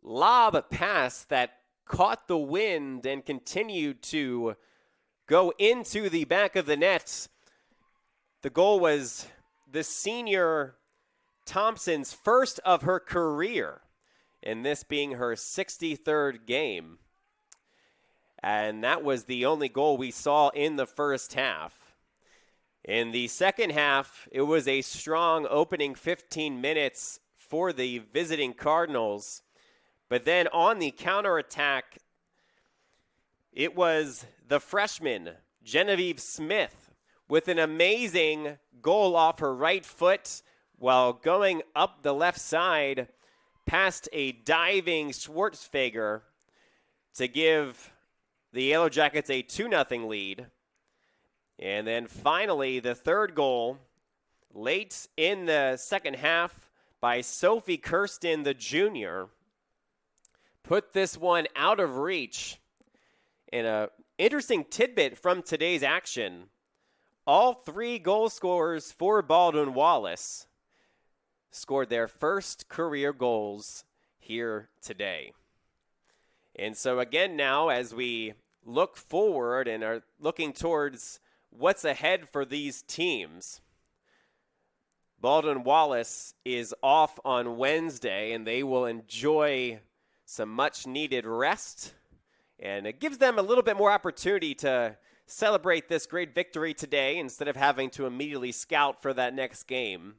lob pass that caught the wind and continued to go into the back of the net. The goal was the senior Thompson's first of her career, and this being her 63rd game. And that was the only goal we saw in the first half. In the second half, it was a strong opening 15 minutes for the visiting Cardinals. But then on the counterattack, it was the freshman, Genevieve Smith, with an amazing goal off her right foot while going up the left side past a diving Schwartzfeger to give the Yellow Jackets a 2-0 lead. And then finally, the third goal, late in the second half by Sophie Kirsten, the junior, put this one out of reach. And an interesting tidbit from today's action, all 3 goal scorers for Baldwin Wallace scored their first career goals here today. And so again now, as we look forward and are looking towards what's ahead for these teams, Baldwin Wallace is off on Wednesday, and they will enjoy some much-needed rest. And it gives them a little bit more opportunity to celebrate this great victory today instead of having to immediately scout for that next game.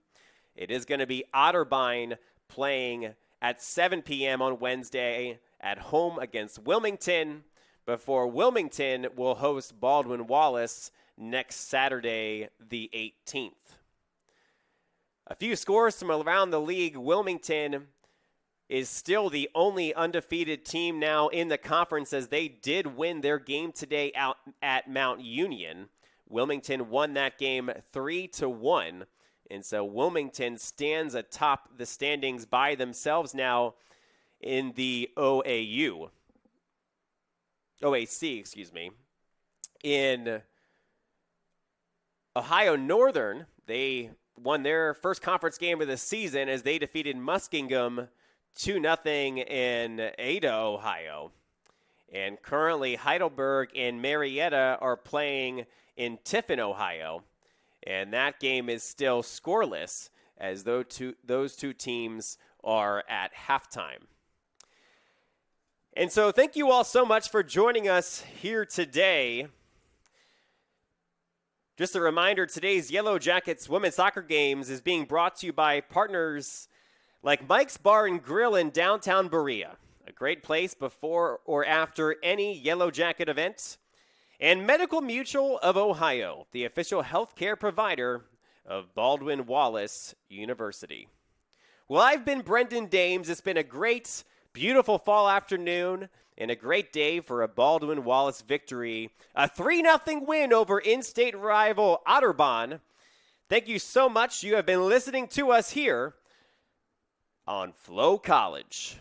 It is going to be Otterbein playing at 7 p.m. on Wednesday at home against Wilmington, before Wilmington will host Baldwin Wallace next Saturday, the 18th. A few scores from around the league. Wilmington is still the only undefeated team now in the conference, as they did win their game today out at Mount Union. Wilmington won that game 3-1, and so Wilmington stands atop the standings by themselves now in the OAC. In Ohio Northern, they won their first conference game of the season as they defeated Muskingum 2-0 in Ada, Ohio. And currently Heidelberg and Marietta are playing in Tiffin, Ohio. And that game is still scoreless, as those two teams are at halftime. And so thank you all so much for joining us here today. Just a reminder, today's Yellow Jackets women's soccer games is being brought to you by partners like Mike's Bar and Grill in downtown Berea, a great place before or after any Yellow Jacket event, and Medical Mutual of Ohio, the official healthcare provider of Baldwin Wallace University. Well, I've been Brendan Dames. It's been a great, beautiful fall afternoon and a great day for a Baldwin Wallace victory. A 3-0 win over in-state rival Otterbein. Thank you so much. You have been listening to us here on Flow College.